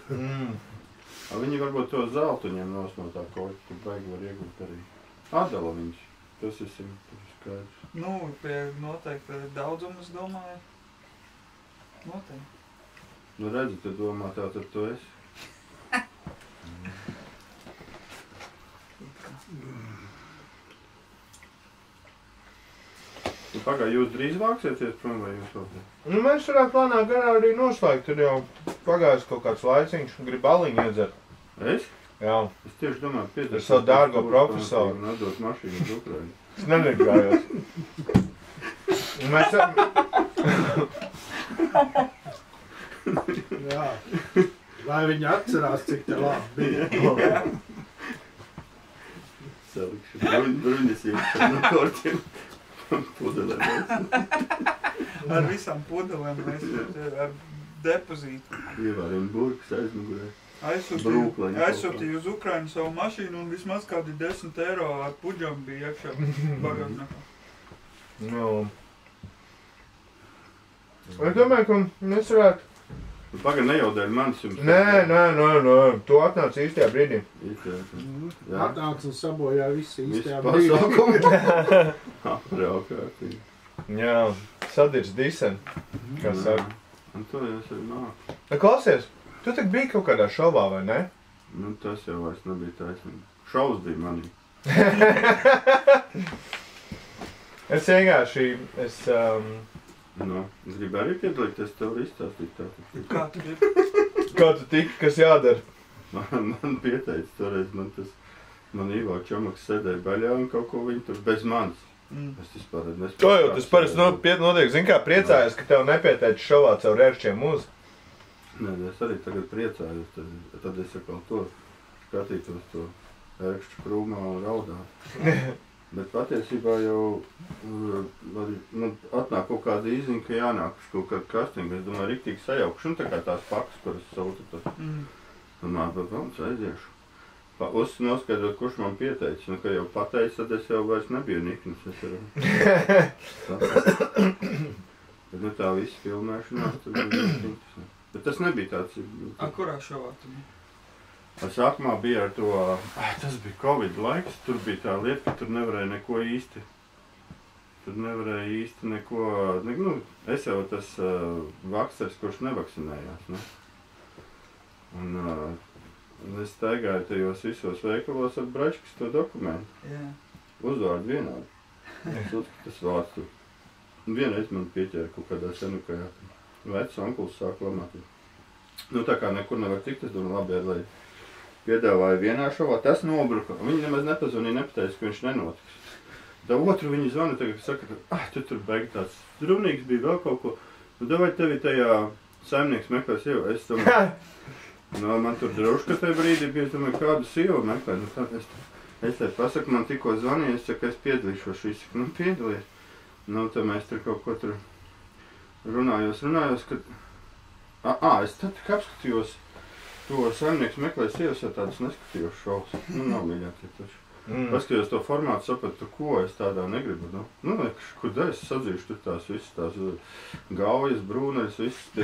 E: Viņi varbūt to zeltu ņem nos no tā korķa, tur baigi var iegūt arī. Atdala viņš, tas ir skaidrs.
D: Nu, pie noteikti daudzumas domāju. Noteikti.
E: Nu redzi, tu domā, tā tad tu esi. Pagā, jūs drīz vāksieties prom vai jūs vēl?
B: Nu, mēs varētu plānā garā arī noslēgt, tur jau pagājis kaut kāds laiciņš, grib aliņu iedzert.
E: Es?
B: Jā.
E: Es tieši domāju, piedod.
B: Ar savu dārgo profesoru.
E: Un atdot mašīnu uz Ukrainu.
B: Es nenegrājos. Mēs...
C: Jā. Lai viņi atcerās, cik te labi bija.
E: Salikšu bruņas iekšā no korķiem. Pudelēm.
D: Ar visām pudelēm mēs ar depozītu.
E: Ievāriem burkas aizmugurē.
D: Aizsūtīju uz Ukrainu savu mašīnu un vismaz kādi 10 eiro ar puģam bija iekšā bagāžnakā.
B: Nu. Es domāju, ka mēs varētu...
E: Pagad nejaudēļ manis jums...
B: Nē, tu atnāc īstajā brīdī.
C: Atnāc un sabojā visi īstajā brīdī.
E: Apraukātīgi.
B: Jā, sadirs disen, kā saka.
E: Un to jūs arī māku.
B: Klausies, tu tak biji kaut kādā šovā, vai ne?
E: Nu, tas jau vairs nebija taisnība. Šovs bija manī.
B: Es vienkārši,
E: gribu arī piedalīties, tev izstāstīt tātad.
D: Kā tu gribi?
B: Kā tu tiki, kas jādara?
E: Man pieteica toreiz, man Ivo Čomaks sēdēja baļā un kaut ko viņi tur bez manis. Es vispār nespēju.
B: To jau tas parasti notiek, zin kā priecājos, ka tev nepieteica šovā caur ēršķiem mūs.
E: Nē, es arī tagad priecājos, tad es atkal to skatītos to ērkšķu krūmā un raudāt. Bet patiesībā jau atnāk kaut kāda izziņa, ka jānāk uz kaut kādu kastingu. Es domāju, riktīgi sajaukšu, un tā kā tās pakas, kuras sautu tas. Domāju, bet vēl aiziešu. Noskaidrot, kurš man pieteicis, un ka jau pateicis, tad es jau vairs nebiju niknis. Bet tā viss filmēšanās, tad bija interesanti. Bet tas nebija tāds...
D: Kurā šovā tu bija?
E: Sākumā bija ar to, tas bija Covid laiks, tur bija tā lieta, ka tur nevarēja neko īsti. Tur nevarēja īsti neko, es jau tas vaksers, kurš nevakcinējās, ne? Un es staigāju tajos visos veikalos ar bračkas to dokumentu.
D: Jā.
E: Uzvārdu vienādi. Es uzskatu, tas vārds tur. Vienreiz man pieķēra kaut kādā senukajā. Vecs onkuls sāk lamāt. Tā kā nekur nevar tikt, es domāju, labi, lai piedāvāja vienā šovā, tas nobruka. Viņi nemaz nepazvanīja, nepateica, ka viņš nenotiks. Tā otru viņi zvana, tagad saka, ka tu tur beigi tāds drunīgs bija vēl kaut ko. Davai tevi tajā saimnieks meklēs jau. Es domāju, man tur druška tajā brīdī bija, es domāju, kādu sievu meklē. Es tev pasaku, man tikko zvanīja, es saku, es piedalīšos. Viņš saka, piedalīties. Tad mēs tur kaut ko tur runājos, kad... Es tad apskatījos to saimnieks meklēs sievas, ja tādus neskatījos šovus. Nav mīļākie taču. Paskatījos to formātu, sapratu, ko es tādā negribu. Kur da es sadzīšu tur tās visas tās gaujas, brūneļas, visas pie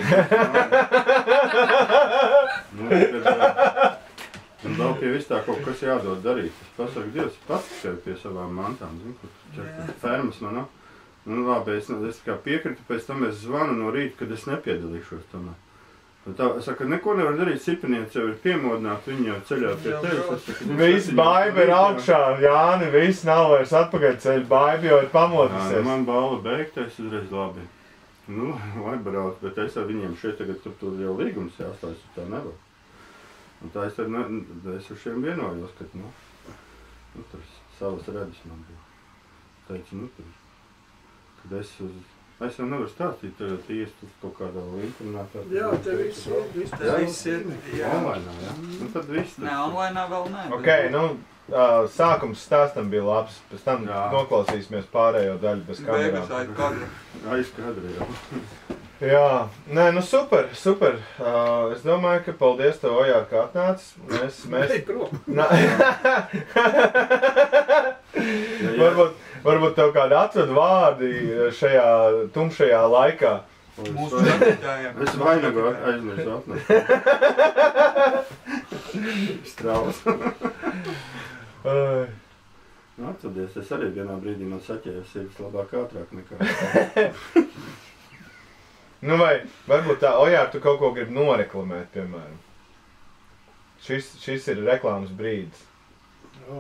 E: un vēl pie viss tā kaut kas jādod darīt. Es pasaku, Dievs, pats sevi pie savām mantām, kur fermas man nav. Nu, labi, es kā piekritu, pēc tam es zvanu no rīta, kad es nepiedalīšos tomēr. Tā, es saku, neko nevar darīt, Ciprinieci jau ir piemodināti, viņi jau ceļā pie tevis.
B: Viss baiba ir augšā, Jāni, viss nav vairs atpakaļ ceļ, baiba jau ir pamodusies.
E: Jā, man bala beigta, es uzreiz labi. Nu, lai brauc, bet es ar viņiem šeit tagad tur jau līgums jāstājas, tā nevar. Un tā es ar šiem vienojos, ka, nu tur savas redzes man bija. Teicu, nu, tur, kad es jau nevaru stāstīt, tagad iest uz kaut kādā internātā.
C: Jā, te viss ir.
E: Online, jā? Nu, tad viss.
D: Nē, online vēl nē.
B: Ok, nu, sākums stāstam bija labs, pēc tam noklausīsimies pārējo daļu bez kamerām.
D: Beigas kadra.
E: Aiz kadra jau.
B: Jā, nē, nu super. Es domāju, ka paldies tev, Ojār, ka atnācis. Mēs...
C: prom.
B: Varbūt tev kādi atved vārdi šajā tumšajā laikā.
D: Mūsu skatītājiem.
E: Es vainagu aizmirsu atnākt. Strāvas. Atcadies, es arī vienā brīdī man saķēju sirds labāk ātrāk nekā.
B: Nu vai, varbūt tā, Ojār, tu kaut ko gribi noreklamēt, piemēram. Šis ir reklāmas brīdis.
C: Jā.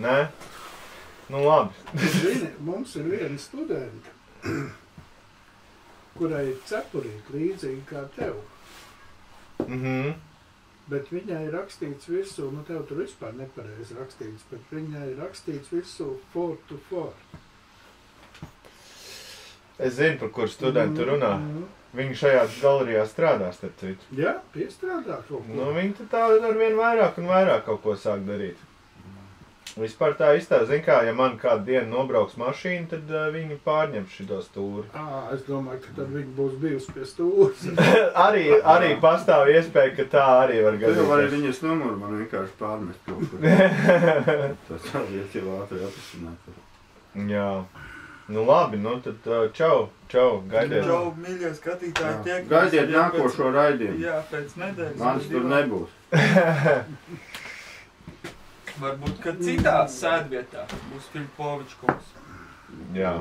B: Nē? Nu labi.
C: Zini, mums ir viena studenta, kurai ir cepurīti līdzīgi kā tev. Bet viņai ir rakstīts virsū, nu tev tur vispār nepareizi rakstīts, bet viņai ir rakstīts virsū 4 to 4.
B: Es zinu, par kuru studentu runā. Viņi šajā galerijā strādā, starp citu.
C: Jā, piestrādā kaut ko.
B: Nu, viņi tad tā arvien vairāk un vairāk kaut ko sāk darīt. Vispār tā izstāsta, zin kā, ja man kādu dienu nobrauks mašīna, tad viņi pārņem šito stūri.
C: Es domāju, ka tad viņi būs bijusi pie stūres.
B: arī pastāv iespēja, ka tā arī var gadīties.
E: Tev arī viņas numuru man vienkārši pārmest kaut kur. Tas tādies jau ātri atrisināt.
B: Jā. Nu labi, nu tad čau, gaidiet.
D: Čau, mīļie skatītāji, tiek.
E: Gaidiet nākošo raidījumu.
D: Jā, pēc nedēļas.
E: Mans tur nebūs.
D: Varbūt, ka citās sēdvietā būs Filipovičs kungs.
B: Jā.